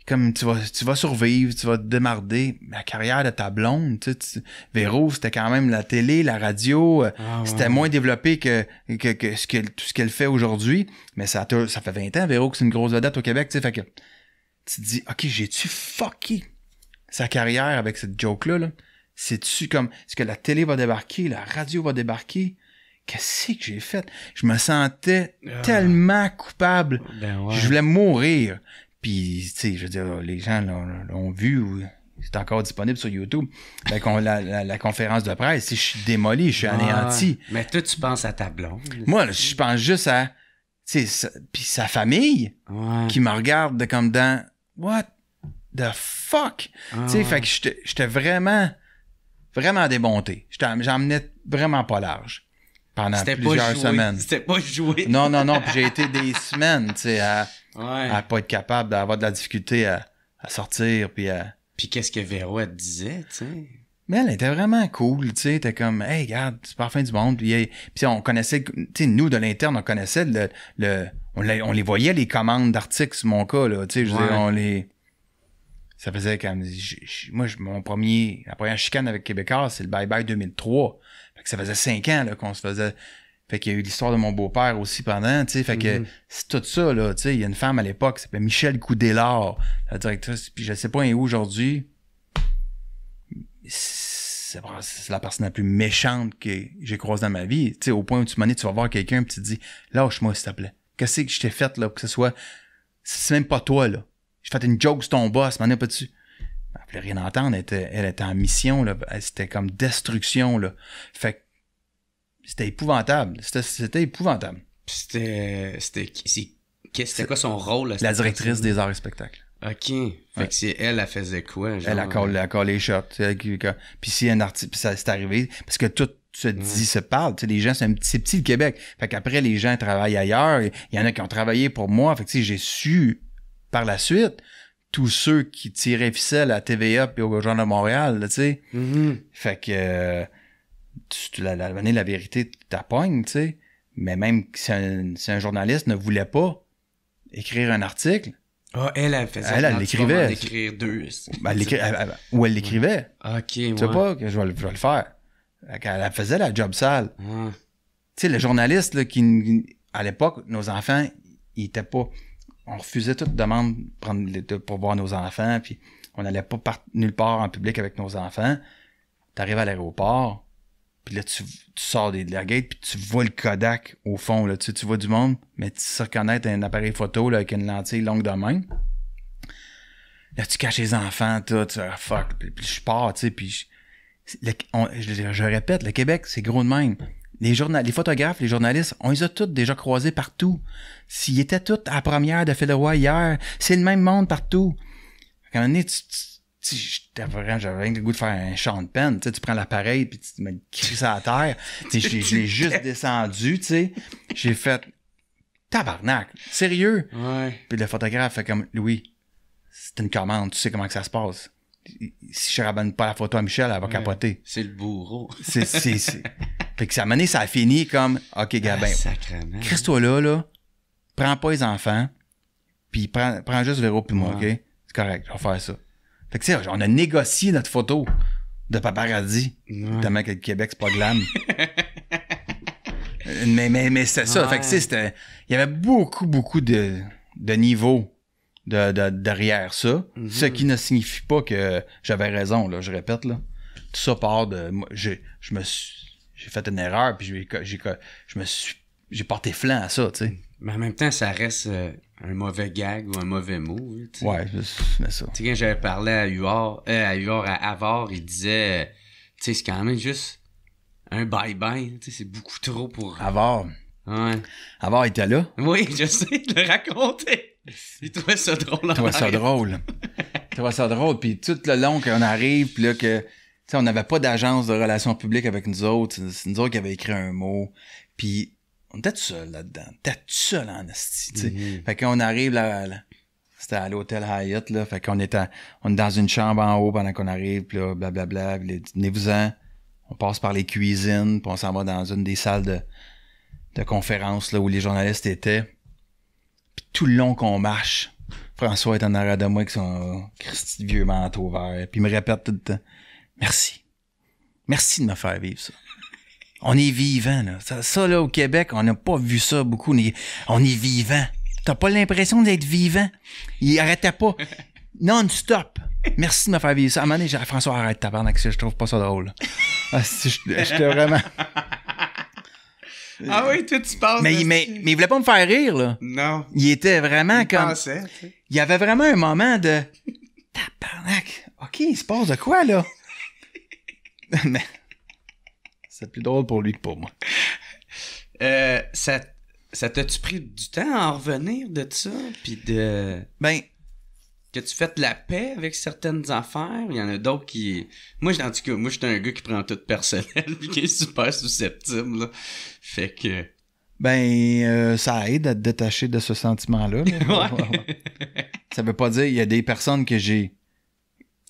Speaker 2: comme tu vas survivre, tu vas te démarder. Ma carrière de ta blonde, tu sais, Véro, c'était quand même la télé, la radio, c'était moins développé que tout ce qu'elle fait aujourd'hui, mais ça fait 20 ans, Véro, que c'est une grosse vedette au Québec, tu sais, fait que tu te dis, OK, j'ai-tu fucké sa carrière avec cette joke-là, là? C'est-tu comme, est-ce que la télé va débarquer, la radio va débarquer? Qu'est-ce que j'ai fait? Je me sentais tellement coupable.
Speaker 1: Ben ouais.
Speaker 2: Je voulais mourir. Puis, tu sais, je veux dire, les gens l'ont vu, c'est encore disponible sur YouTube. La conférence de presse, je suis démoli, je suis anéanti.
Speaker 1: Mais toi, tu penses à ta blonde.
Speaker 2: Moi, là, je pense juste à, tu sais, puis sa famille qui me regarde comme dans, what the fuck? Tu sais, fait que j'étais vraiment, vraiment démonté. J'en menais vraiment pas large. Pendant plusieurs semaines.
Speaker 1: C'était pas joué.
Speaker 2: Non. Puis j'ai été des semaines, tu sais, à pas être capable d'avoir de la difficulté à sortir, puis à...
Speaker 1: Puis qu'est-ce que Véro, elle te disait, tu sais?
Speaker 2: Mais elle était vraiment cool, tu sais, t'es comme, hey, regarde, c'est pas la fin du monde, puis on connaissait, tu sais, nous, de l'interne, on connaissait on les voyait, les commandes d'articles, sur mon cas, là, tu sais, je veux dire, ça faisait comme, la première chicane avec Québécois, c'est le Bye Bye 2003. Fait que ça faisait 5 ans, là, qu'on se faisait. Fait qu'il y a eu l'histoire de mon beau-père aussi pendant, tu sais. Fait que c'est tout ça, là, tu sais. Il y a une femme à l'époque qui s'appelait Michel Coudélard, la directrice, puis je sais pas où aujourd'hui. C'est la personne la plus méchante que j'ai croisée dans ma vie. Tu sais, au point où tu vas voir quelqu'un pis tu te dis, lâche-moi, s'il te plaît. Qu'est-ce que je t'ai fait, là, pour que ce soit. C'est même pas toi, là. J'ai fait une joke sur ton boss, m'en est pas dessus. Elle voulait rien entendre, elle était en mission, là. C'était comme destruction, là. Fait que c'était épouvantable. C'était épouvantable.
Speaker 1: C'était quoi son rôle?
Speaker 2: La directrice des arts et spectacles.
Speaker 1: OK. Fait que c'est elle faisait quoi? Genre,
Speaker 2: elle a collé les shots. Puis si un artiste, puis ça c'est arrivé, parce que tout se dit, se parle. Tu sais, les gens, c'est petit le Québec. Fait qu'après, les gens travaillent ailleurs. Il y en a qui ont travaillé pour moi. Fait que tu sais, j'ai su, par la suite, tous ceux qui tiraient ficelle à TVA et au Journal de Montréal, tu sais. Fait que la vérité t'appogne, tu sais. Mais même si un journaliste ne voulait pas écrire un article,
Speaker 1: elle faisait
Speaker 2: elle l'écrivait.
Speaker 1: Écrire deux.
Speaker 2: Ou elle l'écrivait.
Speaker 1: OK,
Speaker 2: tu sais pas que je vais le faire. Elle faisait la job sale. Tu sais, le journaliste, là, à l'époque, nos enfants, ils étaient pas... On refusait toute demande pour voir nos enfants, puis on n'allait pas nulle part en public avec nos enfants. T'arrives à l'aéroport, puis là, tu sors de la gate, puis tu vois le Kodak au fond, là, tu vois du monde, mais tu sais reconnaître un appareil photo là, avec une lentille longue de main. Là, tu caches les enfants, tout, fuck, puis je pars, tu sais, puis je répète, le Québec, c'est gros de même. Les photographes, les journalistes, on les a tous déjà croisés partout. S'ils étaient tous à la première de Phil Roy hier, c'est le même monde partout. À un moment donné, j'avais le goût de faire un Sean Penn, tu prends l'appareil puis tu me cries ça à terre. Je l'ai juste descendu, tu sais. J'ai fait tabarnak, sérieux.
Speaker 1: Ouais.
Speaker 2: Puis le photographe fait comme Louis, c'est une commande, tu sais comment que ça se passe. Si je ramène pas la photo à Michel, elle va capoter.
Speaker 1: C'est le bourreau.
Speaker 2: C'est. Fait que ça a fini comme, OK, Gabin, crisse-toi là, prends pas les enfants, puis prends juste Véro puis moi, OK? C'est correct, je vais faire ça. Fait que tu sais, on a négocié notre photo de paparazzi, tellement que le Québec, c'est pas glam. mais c'était ça. Fait que tu sais, il y avait beaucoup de niveaux derrière ça, ce qui ne signifie pas que j'avais raison, là, je répète, là. tout ça part de... Moi, j'ai fait une erreur, puis j'ai porté flanc à ça, tu sais.
Speaker 1: Mais en même temps, ça reste un mauvais gag ou un mauvais mot. Tu sais.
Speaker 2: Ouais, c'est ça.
Speaker 1: Tu sais, quand j'avais parlé à Avard, il disait, tu sais, c'est quand même juste un bye-bye. Tu sais, c'est beaucoup trop pour...
Speaker 2: Avard.
Speaker 1: Ouais.
Speaker 2: Avard était là.
Speaker 1: Oui, je sais, il le racontait. Il trouvait ça drôle.
Speaker 2: Il trouvait ça drôle. Puis tout le long qu'on arrive, puis là que... Tu sais, on n'avait pas d'agence de relations publiques avec nous autres. C'est nous autres qui avaient écrit un mot. Puis... On était tout seul là-dedans. T'es tout seul en esti, tu sais. Fait qu'on arrive là, c'était à l'hôtel Hyatt, là. Fait qu'on est dans une chambre en haut pendant qu'on arrive, pis là, blablabla. Venez-vous-en. On passe par les cuisines, puis on s'en va dans une des salles de conférence, là, où les journalistes étaient. Puis tout le long qu'on marche, François est en arrière de moi avec son Christy vieux manteau vert. Puis il me répète tout le temps. Merci. Merci de me faire vivre ça. On est vivant, là. Ça, là, au Québec, on n'a pas vu ça beaucoup. On est vivant. T'as pas l'impression d'être vivant? Il arrêtait pas. Non-stop. Merci de me faire vivre ça. À un moment donné, j'ai dit, François, arrête tabarnak, je trouve pas ça drôle. J'étais vraiment...
Speaker 1: Ah oui, toi, tu penses...
Speaker 2: Mais il voulait pas me faire rire, là.
Speaker 1: Non.
Speaker 2: Il était vraiment comme...
Speaker 1: Pensait, tu sais.
Speaker 2: Il y avait vraiment un moment de... Tabarnak. OK, il se passe de quoi, là? Mais... C'est plus drôle pour lui que pour moi.
Speaker 1: Ça t'a-tu pris du temps à en revenir de ça? Puis de...
Speaker 2: Ben...
Speaker 1: Que tu fasses la paix avec certaines affaires? Il y en a d'autres qui... Moi, en tout cas, moi, j'étais un gars qui prend tout personnel puis qui est super susceptible, là. Fait que...
Speaker 2: Ben, ça aide à te détacher de ce sentiment-là. Là. Ouais. Ça veut pas dire... Il y a des personnes que j'ai...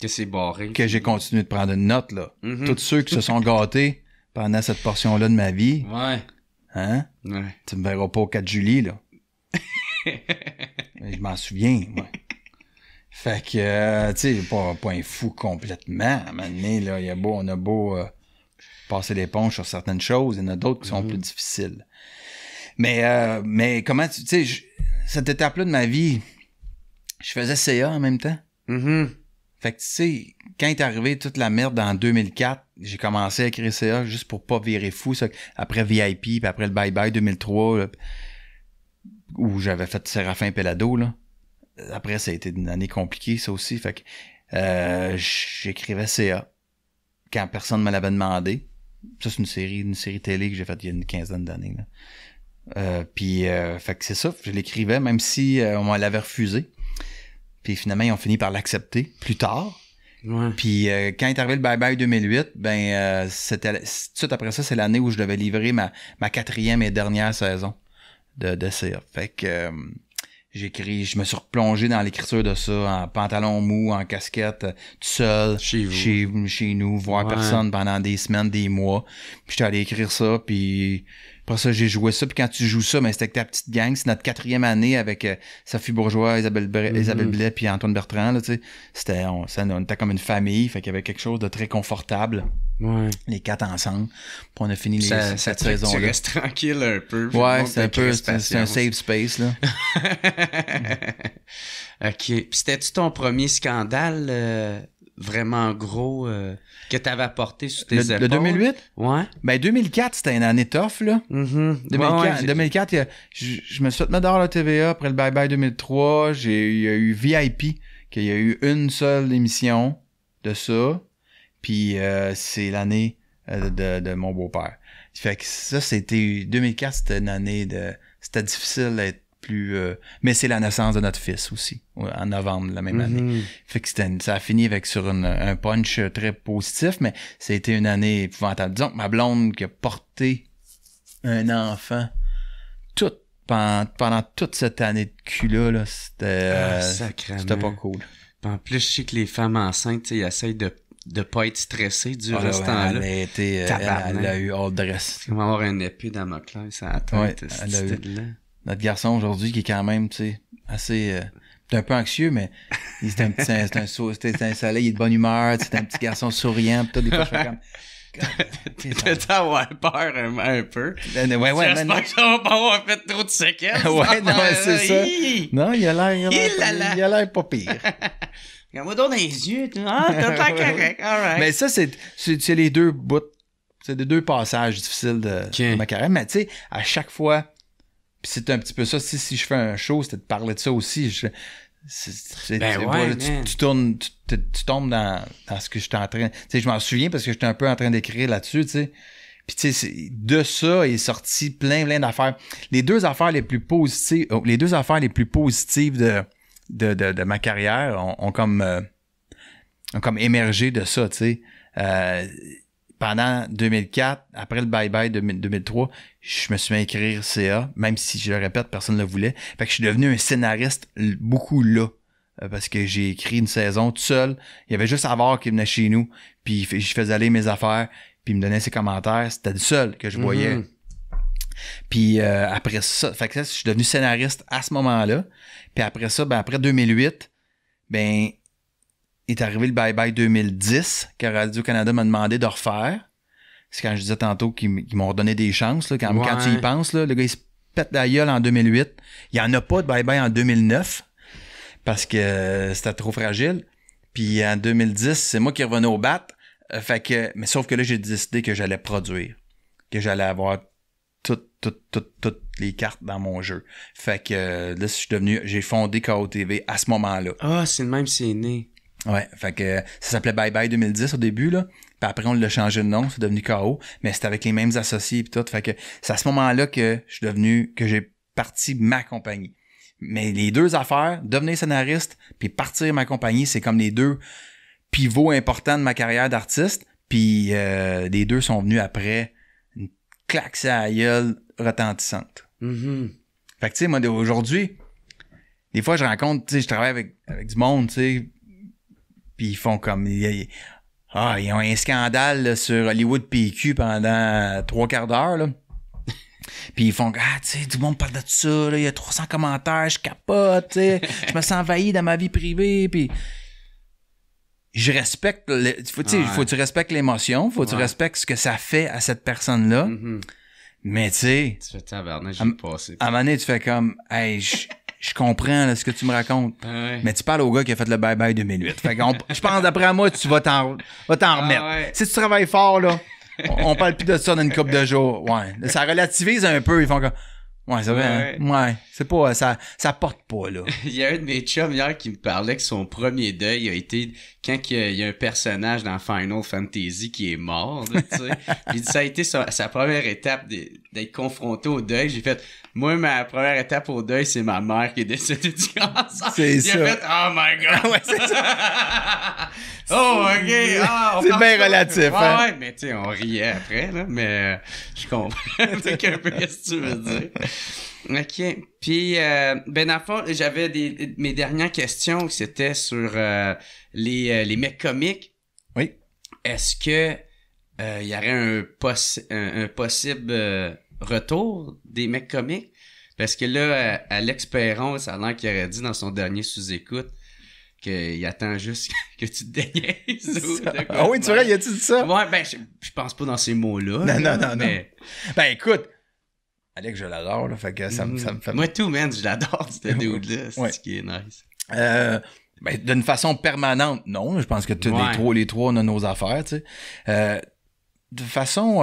Speaker 1: Que c'est barré.
Speaker 2: Que j'ai continué de prendre une note, là.
Speaker 1: Mm-hmm.
Speaker 2: Tous ceux qui se sont gâtés... pendant cette portion-là de ma vie.
Speaker 1: Ouais.
Speaker 2: Hein?
Speaker 1: Ouais.
Speaker 2: Tu me verras pas au 4 juillet, là. Mais je m'en souviens, moi. Fait que, tu sais, pas un fou complètement. À un moment donné, là, on a beau passer l'éponge sur certaines choses, il y en a d'autres qui sont plus difficiles. Mais comment tu sais, cette étape-là de ma vie, je faisais CA en même temps.
Speaker 1: Mm-hmm.
Speaker 2: Fait que, tu sais, quand est arrivé toute la merde en 2004, j'ai commencé à écrire CA juste pour pas virer fou. Ça. Après VIP, puis après le Bye Bye 2003, là, où j'avais fait Séraphin Pelado, là. Après, ça a été une année compliquée, ça aussi. Fait que j'écrivais CA quand personne me l'avait demandé. Ça, c'est une série télé que j'ai faite il y a une quinzaine d'années, là. Fait que c'est ça, je l'écrivais, même si on me l'avait refusé. Puis finalement, ils ont fini par l'accepter plus tard.
Speaker 1: Ouais.
Speaker 2: Puis quand est arrivé le Bye Bye 2008, c'était tout de suite après ça, c'est l'année où je devais livrer ma 4e et dernière saison de CA. Fait que je me suis replongé dans l'écriture de ça, en pantalon mou, en casquette, tout seul, chez nous, voir personne pendant des semaines, des mois. Puis j'étais allé écrire ça, puis après ça, j'ai joué ça. Puis quand tu joues ça, c'était avec ta petite gang. C'est notre 4e année avec Sophie Bourgeois, Isabelle Blais, puis Antoine Bertrand. Là, tu sais. On était comme une famille, fait qu'il y avait quelque chose de très confortable.
Speaker 1: Ouais.
Speaker 2: Les 4 ensemble. Puis on a fini cette saison-là.
Speaker 1: Tu restes tranquille un peu.
Speaker 2: Ouais, c'est un safe space, là.
Speaker 1: OK. Puis c'était-tu ton premier scandale vraiment gros que t'avais apporté sur tes épaules?
Speaker 2: Le 2008?
Speaker 1: Ouais.
Speaker 2: Ben 2004, c'était une année tough, là.
Speaker 1: Mm-hmm.
Speaker 2: 2004, je me suis fait mettre dehors la TVA après le Bye Bye 2003. Il y a eu VIP, qu'il y a eu une seule émission de ça. Puis c'est l'année de mon beau-père. Fait que ça, c'était... 2004, c'était une année de... C'était difficile d'être plus... mais c'est la naissance de notre fils aussi, en novembre de la même année. Fait que ça a fini avec sur un punch très positif, mais c'était une année épouvantable. Disons que ma blonde qui a porté un enfant pendant toute cette année de cul-là, là, c'était pas cool.
Speaker 1: En plus, je sais que les femmes enceintes, ils essayent de pas être stressées durant ce temps-là.
Speaker 2: Elle a eu all dress.
Speaker 1: Comment avoir un épée Damoclès à la tête.
Speaker 2: Ouais, notre garçon aujourd'hui qui est quand même, tu sais, assez... un peu anxieux, mais c'était un soleil, il est de bonne humeur, c'était un petit garçon souriant, pis tout, des fois, je fais comme...
Speaker 1: Peut-être avoir peur un peu.
Speaker 2: Ouais,
Speaker 1: j'espère que ça va pas avoir fait trop de séquelles.
Speaker 2: Ouais, non, c'est ça. Non, il a l'air pas pire.
Speaker 1: Regarde-moi donc dans les yeux. T'as l'air correct. All right.
Speaker 2: Mais ça, c'est les deux bouts. C'est les deux passages difficiles de ma carrière. Mais tu sais, à chaque fois, puis c'est un petit peu ça. Si je fais un show, c'était de parler de ça aussi. Tu tombes dans ce que j'étais en train... Tu sais, je m'en souviens parce que j'étais un peu en train d'écrire là-dessus, tu sais. Puis tu sais, de ça est sorti plein d'affaires. Les deux affaires les plus positives de ma carrière ont comme émergé de ça, tu sais. Pendant 2004, après le bye-bye de 2003, je me suis mis à écrire CA, même si, je le répète, personne ne le voulait. Fait que je suis devenu un scénariste beaucoup là, parce que j'ai écrit une saison tout seul. Il y avait juste Avard qui venait chez nous, puis je faisais aller mes affaires, puis il me donnait ses commentaires. C'était le seul que je voyais. Puis après ça, fait que je suis devenu scénariste à ce moment-là. Puis après ça, après 2008, est arrivé le bye-bye 2010 que Radio-Canada m'a demandé de refaire. C'est quand je disais tantôt qu'ils m'ont redonné des chances. Là, quand tu y penses, là, le gars il se pète la gueule en 2008. Il n'y en a pas de bye-bye en 2009 parce que c'était trop fragile. Puis en 2010, c'est moi qui revenais au bat. Mais sauf que là, j'ai décidé que j'allais produire. Que j'allais avoir toutes les cartes dans mon jeu. Fait que là, j'ai fondé KO TV à ce moment-là.
Speaker 1: Ah, c'est le même, c'est né.
Speaker 2: Ouais, fait que ça s'appelait Bye Bye 2010 au début, là. Puis après, on l'a changé de nom, c'est devenu KO, mais c'était avec les mêmes associés et tout. Fait que c'est à ce moment-là que j'ai parti ma compagnie. Mais les deux affaires, devenir scénariste puis partir ma compagnie, c'est comme les deux pivots importants de ma carrière d'artiste. Puis les deux sont venus après une claque sur la gueule retentissante.
Speaker 1: Mm-hmm.
Speaker 2: Fait que tu sais, moi, aujourd'hui, des fois, je rencontre, tu sais, je travaille avec du monde, tu sais, puis ils font comme... ils ont un scandale là, sur Hollywood PQ pendant 3/4 d'heure, là. Puis ils font... tu sais, tout le monde parle de ça, là, il y a 300 commentaires, je capote, tu sais, je me sens envahi dans ma vie privée, puis... Je respecte... faut que tu respectes l'émotion, faut que tu respectes ce que ça fait à cette personne-là.
Speaker 1: Mm-hmm.
Speaker 2: Mais tu sais...
Speaker 1: Tu fais tabarnak, j'ai passé.
Speaker 2: À un moment donné, tu fais comme... Hey, je comprends là, ce que tu me racontes.
Speaker 1: Ouais.
Speaker 2: Mais tu parles au gars qui a fait le bye-bye 2008. Fait que je pense, d'après moi, tu vas t'en remettre.
Speaker 1: Ouais.
Speaker 2: Si tu travailles fort, là, on parle plus de ça dans une couple de jours. Ouais. Ça relativise un peu. Ils font comme... Ouais, c'est vrai.
Speaker 1: Ouais.
Speaker 2: Ouais. C'est pas... Ça porte pas, là.
Speaker 1: Il y a un de mes chums hier qui me parlait que son premier deuil a été quand il y a un personnage dans Final Fantasy qui est mort, là, tu sais. Puis ça a été sa première étape d'être confronté au deuil. J'ai fait... Moi, ma première étape au deuil, c'est ma mère qui est décédée du cancer.
Speaker 2: C'est ça.
Speaker 1: Il a fait « Oh my God! »
Speaker 2: Ouais, c'est ça.
Speaker 1: Oh, OK.
Speaker 2: C'est bien relatif, hein.
Speaker 1: Ouais, mais tu sais, on riait après, là, mais je comprends un peu ce que tu veux dire. OK. Puis, dans le fond, j'avais mes dernières questions, c'était sur les mecs comiques.
Speaker 2: Oui.
Speaker 1: Est-ce que il y aurait un possible retour des mecs comiques? Parce que là, Alex Perron, ça a l'air qu'il aurait dit dans son dernier sous-écoute qu'il attend juste que tu te déniaises.
Speaker 2: Ah oui, tu vois, y a-tu dit ça?
Speaker 1: Ouais, je pense pas dans ces mots-là.
Speaker 2: Non.
Speaker 1: Mais...
Speaker 2: Ben écoute, Alex, je l'adore, là, fait que ça me fait...
Speaker 1: Moi tout, man, je l'adore, ce dude-là, c'est ce qui est nice.
Speaker 2: D'une façon permanente, non. Je pense que les trois, on a nos affaires, tu sais. De façon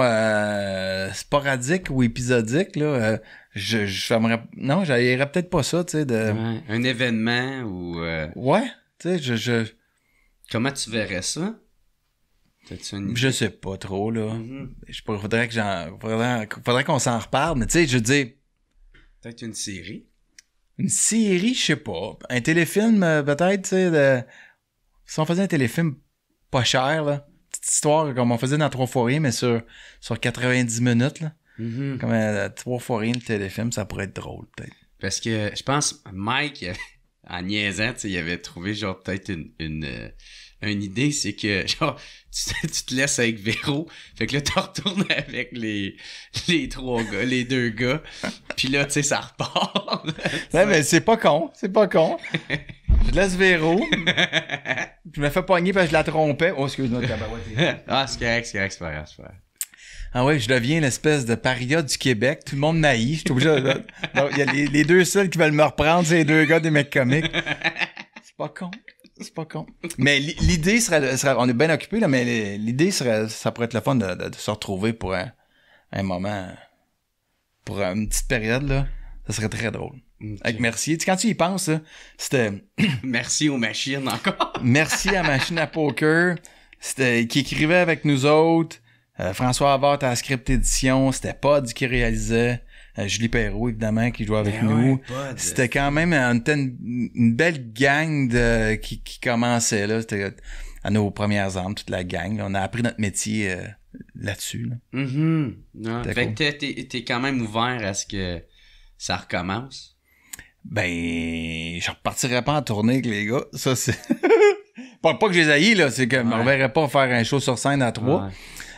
Speaker 2: sporadique ou épisodique, là, j'aillerais peut-être pas ça, tu sais.
Speaker 1: Ouais, un événement ou...
Speaker 2: Ouais, tu sais,
Speaker 1: Comment tu verrais ça? T'as-tu une idée?
Speaker 2: Je sais pas trop, là. Faudrait qu'on s'en reparle, mais tu sais, je veux dire...
Speaker 1: Peut-être une série?
Speaker 2: Une série, je sais pas. Un téléfilm, peut-être, tu sais, si on faisait un téléfilm pas cher, là. Petite histoire comme on faisait dans 3 fois rien, mais sur 90 minutes, là.
Speaker 1: Mm-hmm.
Speaker 2: Comme 3 fois rien, le téléfilm, ça pourrait être drôle, peut-être.
Speaker 1: Parce que je pense, Mike, en niaisant, tu sais, il avait trouvé, genre, peut-être une idée, c'est que, genre, tu te laisses avec Véro, fait que là, tu retournes avec les 2 gars, puis là, tu sais, ça repart.
Speaker 2: Ouais, mais c'est pas con. Je laisse Véro, je me fais pogner parce que je la trompais. Oh, excuse-moi, tabarouette.
Speaker 1: Ah, c'est correct, c'est pas grave.
Speaker 2: Ah ouais, je deviens l'espèce de paria du Québec. Tout le monde m'haït. Je suis obligé de... Donc, il y a les 2 seuls qui veulent me reprendre, c'est les 2 gars des mecs comiques. C'est pas con. C'est pas con. Mais l'idée serait, on est bien occupé là, mais l'idée serait, ça pourrait être le fun de se retrouver pour un moment, pour une petite période là. Ça serait très drôle. Okay. Avec Mercier. Tu sais, quand tu y penses, là, c'était...
Speaker 1: Merci aux machines encore.
Speaker 2: Merci à Machine à Poker. C'était qui écrivait avec nous autres. François Havard à la script édition. C'était Pod qui réalisait. Julie Perrault, évidemment, qui jouait avec nous. Ouais, c'était quand même une belle gang qui commençait, là. C'était à nos premières armes, toute la gang. Là. On a appris notre métier là-dessus. Là.
Speaker 1: Mm-hmm. Fait que t'es quand même ouvert à ce que ça recommence?
Speaker 2: Ben, je repartirais pas en tournée avec les gars. Ça, c'est... pas que je les haïs, là. C'est que je me reverrais pas faire un show sur scène à 3.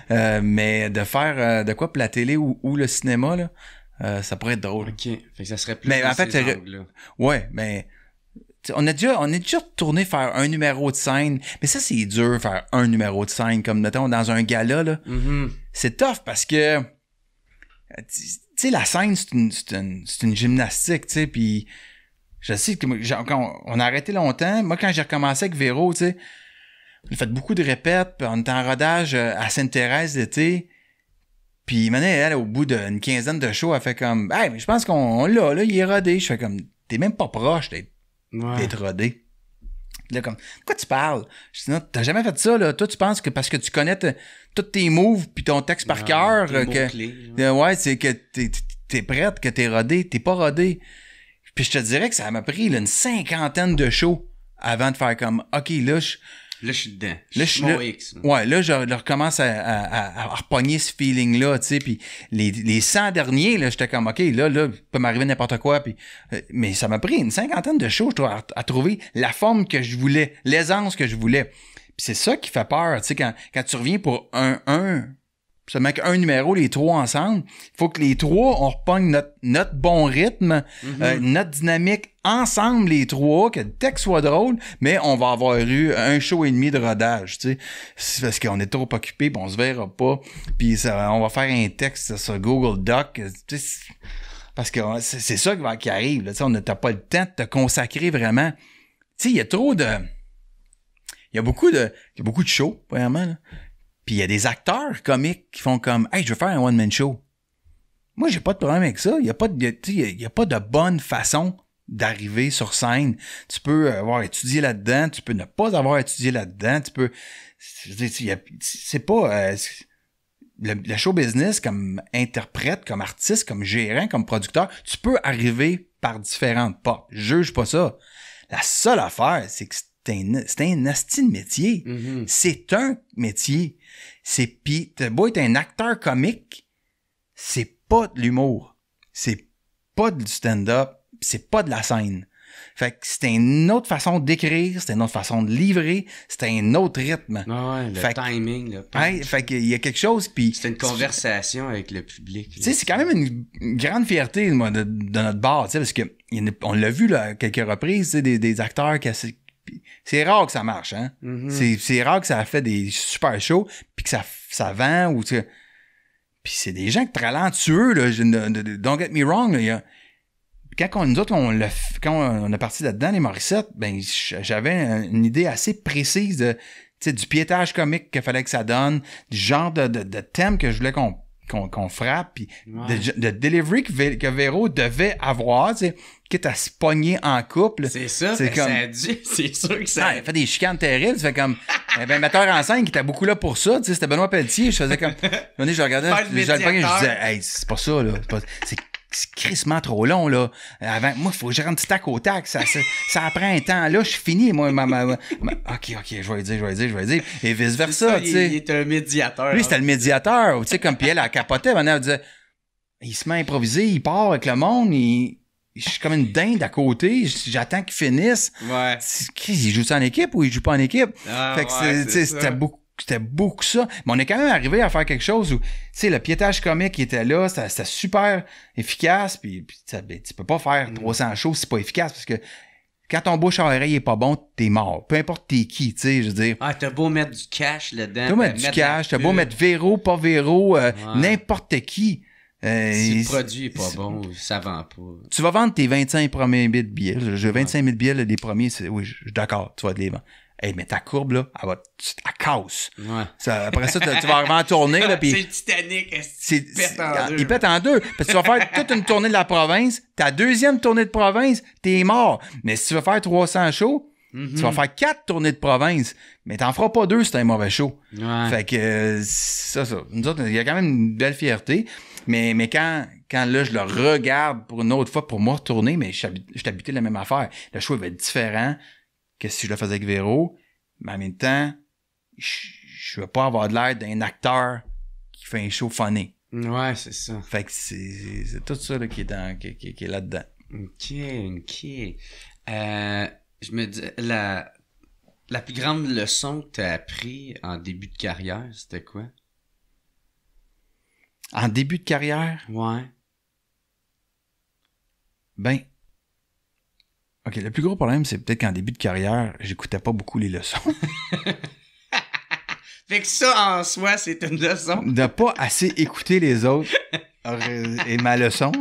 Speaker 2: Ouais. Mais de faire de quoi pour la télé ou le cinéma, là, ça pourrait être drôle.
Speaker 1: OK. Fait que ça serait plus
Speaker 2: mais en fait, ouais, mais... On est déjà tourné faire un numéro de scène. Mais ça, c'est dur, faire un numéro de scène. Comme, mettons, dans un gala, là.
Speaker 1: Mm-hmm.
Speaker 2: C'est tough parce que... Tu sais, la scène, c'est une gymnastique, tu sais, puis je sais que on a arrêté longtemps. Moi, quand j'ai recommencé avec Véro, tu sais, on a fait beaucoup de répètes, puis on était en rodage à Sainte-Thérèse d'été, puis maintenant, elle, au bout d'une quinzaine de shows, elle fait comme « Hey, mais je pense qu'on l'a, là, il est rodé. » Je fais comme « T'es même pas proche d'être rodé. » Là, comme, de quoi tu parles? Je dis, non, t'as jamais fait ça, là. Toi, tu penses que parce que tu connais tous tes moves pis ton texte par cœur, ouais, c'est que t'es prête, que t'es rodé. T'es pas rodé. Puis je te dirais que ça m'a pris là, une 50aine de shows avant de faire comme, OK, là,
Speaker 1: je suis dedans.
Speaker 2: Là, je suis mon X. Ouais, là, je recommence à repogner ce feeling-là, tu sais, puis les 100 derniers, là, j'étais comme, OK, là, peut m'arriver n'importe quoi, puis mais ça m'a pris une 50aine de shows, je dois à trouver la forme que je voulais, l'aisance que je voulais. Puis c'est ça qui fait peur, tu sais, quand tu reviens pour seulement qu'un numéro, les trois ensemble, il faut que les trois, on repogne notre bon rythme, notre dynamique ensemble, les trois, que le texte soit drôle, mais on va avoir eu un show et demi de rodage, tu sais. C'est parce qu'on est trop occupé, puis on se verra pas, puis on va faire un texte sur Google Doc, tu sais, parce que c'est ça qui arrive, là, tu sais, on n'a pas le temps de te consacrer vraiment. Tu sais, il y a trop de... Il y a beaucoup de shows, vraiment, là. Puis il y a des acteurs comiques qui font comme « Hey, je veux faire un one-man show. » Moi, j'ai pas de problème avec ça. Il y a pas de bonne façon d'arriver sur scène. Tu peux avoir étudié là-dedans, tu peux ne pas avoir étudié là-dedans, tu peux... C'est pas... le show business comme interprète, comme artiste, comme gérant, comme producteur, tu peux arriver par différentes portes. Je juge pas ça. La seule affaire, c'est que c'est un asti de métier.
Speaker 1: Mm-hmm.
Speaker 2: C'est un métier. Pis t'as beau être un acteur comique, c'est pas de l'humour. C'est pas du stand-up. C'est pas de la scène. Fait que c'est une autre façon d'écrire, c'est une autre façon de livrer, c'est un autre rythme.
Speaker 1: Ah ouais, le timing, là.
Speaker 2: Ouais, fait qu'il y a quelque chose, puis...
Speaker 1: C'est une conversation avec le public.
Speaker 2: Tu sais, c'est quand même une grande fierté, moi, de notre bar, tu sais, parce que on l'a vu, là, à quelques reprises, tu sais, des acteurs qui... C'est rare que ça marche, hein.
Speaker 1: Mm-hmm.
Speaker 2: C'est rare que ça fait des super shows, puis que ça vend, ou tu sais... Puis c'est des gens talentueux, là, don't get me wrong, là, quand on a parti là-dedans, les Morissette, ben, j'avais une idée assez précise du piétage comique qu'il fallait que ça donne, du genre de thème que je voulais qu'on frappe, puis de delivery que Véro devait avoir, tu sais, quitte à se pogner en couple.
Speaker 1: C'est ça, c'est comme... c'est sûr que ça...
Speaker 2: il fait des chicanes terribles, ça fait comme... un metteur en scène qui était beaucoup là pour ça, tu sais, c'était Benoît Pelletier, je faisais comme... Je regardais, je disais, hey, c'est pas ça, là, c'est crissement trop long, là. Avant, moi, faut que je rentre tac au tac. Ça prend un temps. Là, je finis, moi, OK, je vais dire. Et vice-versa, tu sais.
Speaker 1: Il est un médiateur.
Speaker 2: Lui, c'était le médiateur. Tu sais, comme, puis elle capotait. Maintenant, elle disait, il se met à improviser, il part avec le monde, je suis comme une dinde à côté, j'attends qu'il finisse.
Speaker 1: Ouais.
Speaker 2: Il joue ça en équipe ou il joue pas en équipe? Fait que c'était beaucoup ça. Mais on est quand même arrivé à faire quelque chose où, tu sais, le piétage comique qui était là, c'était super efficace, puis tu peux pas faire 300 shows si c'est pas efficace, parce que quand ton bouche à oreille est pas bon, t'es mort. Peu importe t'es qui, tu sais, je veux dire.
Speaker 1: Ah, t'as beau mettre du cash là-dedans.
Speaker 2: T'as beau mettre du cash, t'as beau mettre Véro, pas Véro, n'importe qui.
Speaker 1: Si le produit est pas bon, ça vend pas.
Speaker 2: Tu vas vendre tes 25 premiers billets. J'ai 25 000 billets, là, les premiers, oui, je suis d'accord, tu vas te les vendre. Hey, mais ta courbe, là, elle casse.
Speaker 1: Ouais.
Speaker 2: Après ça, tu vas arriver en tournée, là, pis...
Speaker 1: C'est le Titanic,
Speaker 2: il pète en deux. Parce que tu vas faire toute une tournée de la province, ta deuxième tournée de province, t'es mort. Mais si tu veux faire 300 shows, tu vas faire 4 tournées de province, mais t'en feras pas 2 si t'as un mauvais show.
Speaker 1: Ouais.
Speaker 2: Fait que, ça. Nous autres, il y a quand même une belle fierté. Mais quand là, je le regarde pour une autre fois pour moi retourner, mais je suis habitué de la même affaire. Le show va être différent que si je le faisais avec Véro, mais en même temps, je veux pas avoir de l'air d'un acteur qui fait un show funny.
Speaker 1: Ouais, c'est ça.
Speaker 2: Fait que c'est tout ça là, qui est là-dedans.
Speaker 1: OK. Je me dis, la plus grande leçon que t'as appris en début de carrière, c'était quoi?
Speaker 2: En début de carrière?
Speaker 1: Ouais.
Speaker 2: Ben, OK, le plus gros problème, c'est peut-être qu'en début de carrière, j'écoutais pas beaucoup les leçons.
Speaker 1: Fait que ça, en soi, c'est une leçon.
Speaker 2: De pas assez écouter les autres. Et ma leçon...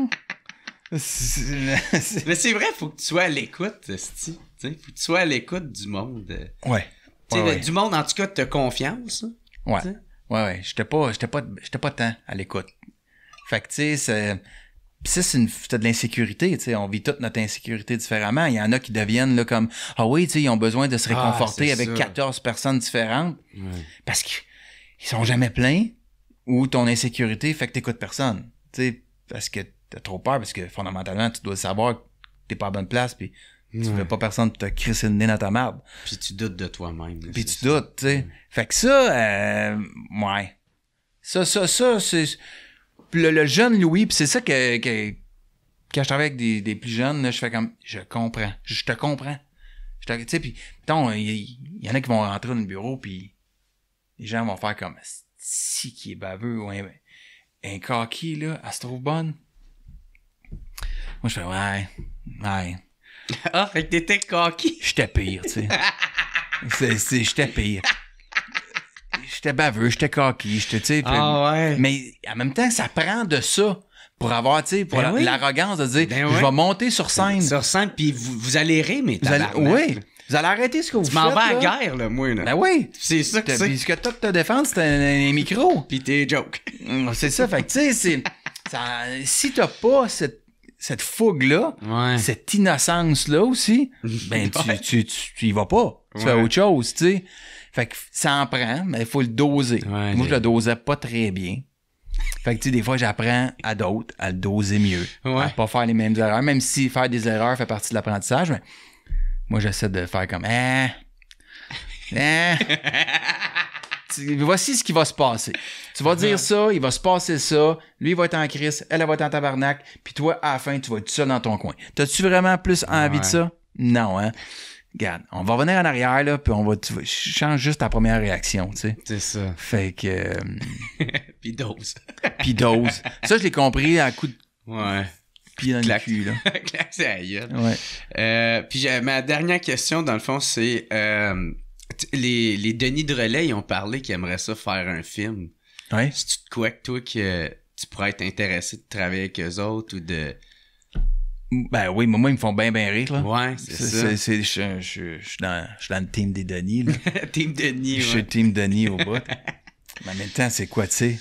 Speaker 1: Mais c'est vrai, faut que tu sois à l'écoute, Sti. Faut que tu sois à l'écoute du monde.
Speaker 2: Ouais.
Speaker 1: Du monde, en tout cas, de confiance.
Speaker 2: Ouais. T'sais? Ouais. J'étais pas tant à l'écoute. Fait que, tu sais, c'est de l'insécurité, tu sais. On vit toute notre insécurité différemment. Il y en a qui deviennent, là, comme, ah oui, tu sais, ils ont besoin de se réconforter avec 14 personnes différentes. Ouais. Parce qu'ils sont jamais pleins ou ton insécurité fait que t'écoutes personne. Tu sais, parce que t'as trop peur, parce que fondamentalement, tu dois savoir que t'es pas à bonne place, puis tu veux pas personne te crisser le nez dans ta marde.
Speaker 1: Puis tu doutes de toi-même.
Speaker 2: Puis tu doutes, tu sais. Fait que ça, ouais. Ça, c'est... Le jeune Louis, puis c'est ça que quand je travaille avec des plus jeunes, là, je fais comme, je comprends. Je te comprends. Tu sais, puis, mettons, il y en a qui vont rentrer dans le bureau, puis les gens vont faire comme, si qui est baveux, ou un kaki, là, elle se trouve bonne. Moi, je fais, ouais.
Speaker 1: Ah, fait que t'étais coquille.
Speaker 2: J'étais pire, tu sais. J'étais pire. J'étais baveux, j'étais coquille, tu sais.
Speaker 1: Ouais.
Speaker 2: Mais en même temps, ça prend de ça pour avoir, tu sais, pour l'arrogance de dire, je vais monter sur scène.
Speaker 1: Sur scène, puis vous allez rire, mais
Speaker 2: oui. Vous allez arrêter ce que vous faites.
Speaker 1: Tu m'en vas à la guerre, là, moi, là.
Speaker 2: Ben oui.
Speaker 1: C'est ça que c'est.
Speaker 2: Puis ce que t'as de te défendre, c'est un micro.
Speaker 1: Puis t'es joke.
Speaker 2: C'est ça, fait que, tu sais, si t'as pas cette fougue-là, cette innocence-là aussi, ben, tu y vas pas. Tu fais autre chose, tu sais. Fait que ça en prend, mais il faut le doser. Ouais, moi, je le dosais pas très bien. Fait que, tu sais, des fois, j'apprends à d'autres à le doser mieux. Ouais. À pas faire les mêmes erreurs, même si faire des erreurs fait partie de l'apprentissage, mais moi, j'essaie de faire comme, voici ce qui va se passer. Tu vas dire ça, il va se passer ça, lui, il va être en crise, elle va être en tabarnak, puis toi, à la fin, tu vas être tout seul dans ton coin. T'as-tu vraiment plus envie de ça? Non, hein? Regarde, on va revenir en arrière, là, puis change juste ta première réaction, tu sais.
Speaker 1: C'est ça.
Speaker 2: Fait que...
Speaker 1: Puis dose.
Speaker 2: Ça, je l'ai compris à coup de...
Speaker 1: Ouais.
Speaker 2: Pied dans le cul, là.
Speaker 1: Clac, c'est la gueule.
Speaker 2: Ouais.
Speaker 1: Puis ma dernière question, dans le fond, c'est... les Denis de Relais, ils ont parlé qu'ils aimeraient ça faire un film.
Speaker 2: Ouais.
Speaker 1: Si tu te crois que toi, que tu pourrais être intéressé de travailler avec eux autres ou de...
Speaker 2: Ben oui, mais moi, ils me font bien rire, là.
Speaker 1: Ouais, c'est ça.
Speaker 2: Je suis dans le team des Denis, là.
Speaker 1: Team Denis, ouais.
Speaker 2: Je suis team Denis au bout. Mais en même temps, c'est quoi, tu sais?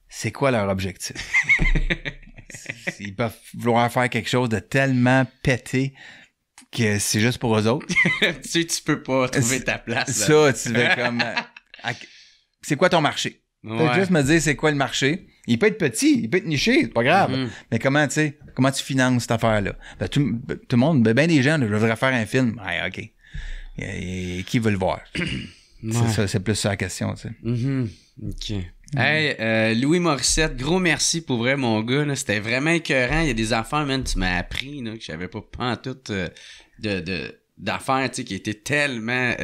Speaker 2: C'est quoi leur objectif? Ils peuvent vouloir faire quelque chose de tellement pété que c'est juste pour eux autres.
Speaker 1: Tu sais, tu peux pas trouver ta place.
Speaker 2: Là. Ça, tu veux comme... c'est quoi ton marché? Faut juste me dire c'est quoi le marché. Il peut être petit, il peut être niché, c'est pas grave. Mm-hmm. Mais comment tu finances cette affaire-là? Ben, tout le monde, ben des gens, là, je voudrais faire un film. Ouais, OK. Et qui veut le voir? C'est plus ça la question, tu sais.
Speaker 1: Mm-hmm. OK. Hey, Louis Morissette, gros merci pour vrai, mon gars. Là. C'était vraiment écœurant. Il y a des affaires, man, tu m'as appris là, que j'avais pas pantoute d'affaires, tu sais, qui étaient tellement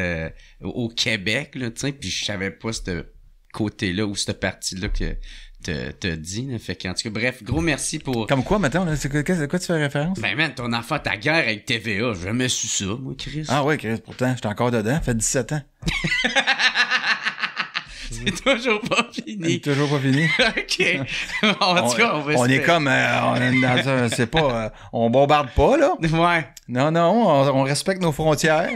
Speaker 1: au Québec, là, tu sais, puis je savais pas ce côté-là ou cette partie-là que t'as dit. Là. Fait qu'en tout cas, bref, gros merci pour...
Speaker 2: Comme quoi, maintenant? C'est quoi tu fais référence?
Speaker 1: Ben, man, ton affaire, ta guerre avec TVA, j'ai jamais su ça, moi, Chris.
Speaker 2: Ah ouais, Chris, pourtant, j'étais encore dedans, ça fait 17 ans.
Speaker 1: C'est toujours pas fini.
Speaker 2: C'est toujours pas fini.
Speaker 1: OK. En tout cas, on va
Speaker 2: On est
Speaker 1: espérer.
Speaker 2: comme, on est dans un, c'est pas, on bombarde pas, là.
Speaker 1: Ouais.
Speaker 2: Non, on respecte nos frontières.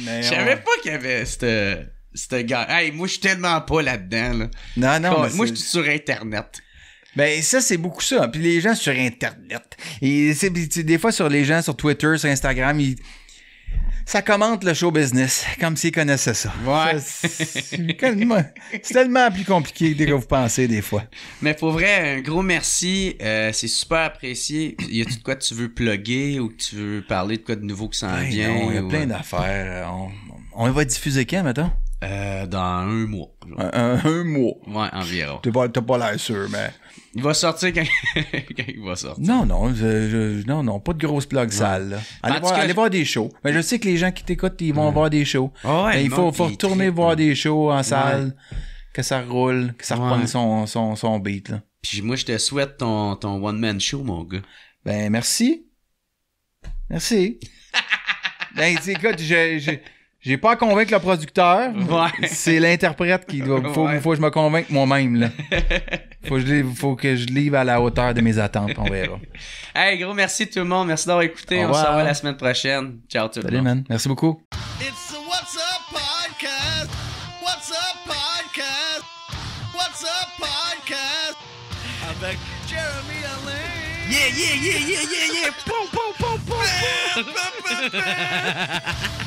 Speaker 2: Mais
Speaker 1: Je savais pas qu'il y avait ce gars. Hey, moi, je suis tellement pas là-dedans, là.
Speaker 2: Non, mais
Speaker 1: moi, je suis sur Internet.
Speaker 2: Ben, ça, c'est beaucoup ça. Puis les gens sur Internet. Et des fois, sur les gens sur Twitter, sur Instagram, ça commente le show business, comme s'ils connaissaient ça.
Speaker 1: Ouais.
Speaker 2: C'est tellement plus compliqué que vous pensez, des fois.
Speaker 1: Mais pour vrai, un gros merci. C'est super apprécié. Y a-tu de quoi tu veux plugger ou que tu veux parler de quoi de nouveau qui s'en
Speaker 2: Ben
Speaker 1: vient?
Speaker 2: non, il y a
Speaker 1: ou,
Speaker 2: plein d'affaires. On va diffuser quand, mettons?
Speaker 1: dans un mois.
Speaker 2: Un mois.
Speaker 1: Ouais, environ.
Speaker 2: T'as pas l'air sûr, mais...
Speaker 1: Il va sortir quand, quand il va sortir.
Speaker 2: Non, non, pas de grosses plugs sales, là. Allez voir des shows. Mais je sais que les gens qui t'écoutent, ils vont voir des shows.
Speaker 1: Ah ouais,
Speaker 2: mais il faut retourner voir des shows en salle,
Speaker 1: Ouais.
Speaker 2: que ça roule, que ça reprenne son beat, là.
Speaker 1: Puis moi, je te souhaite ton one-man show, mon gars.
Speaker 2: Ben, merci. Merci. Ben, écoute, j'ai pas à convaincre le producteur.
Speaker 1: Ouais.
Speaker 2: C'est l'interprète qui doit. Faut que je me convainque moi-même, là. Faut que je livre à la hauteur de mes attentes, on verra.
Speaker 1: Hey, gros merci tout le monde. Merci d'avoir écouté.
Speaker 2: Au
Speaker 1: On se
Speaker 2: revoir.
Speaker 1: revoit la semaine prochaine. Ciao tout le
Speaker 2: Salut,
Speaker 1: monde.
Speaker 2: man. Merci beaucoup.
Speaker 3: It's the What's Up Podcast. What's Up Podcast. What's Up Podcast. Avec Jeremy Alain.
Speaker 1: Yeah, yeah, yeah, yeah, yeah, yeah. Poum, poum, poum, poum, poum.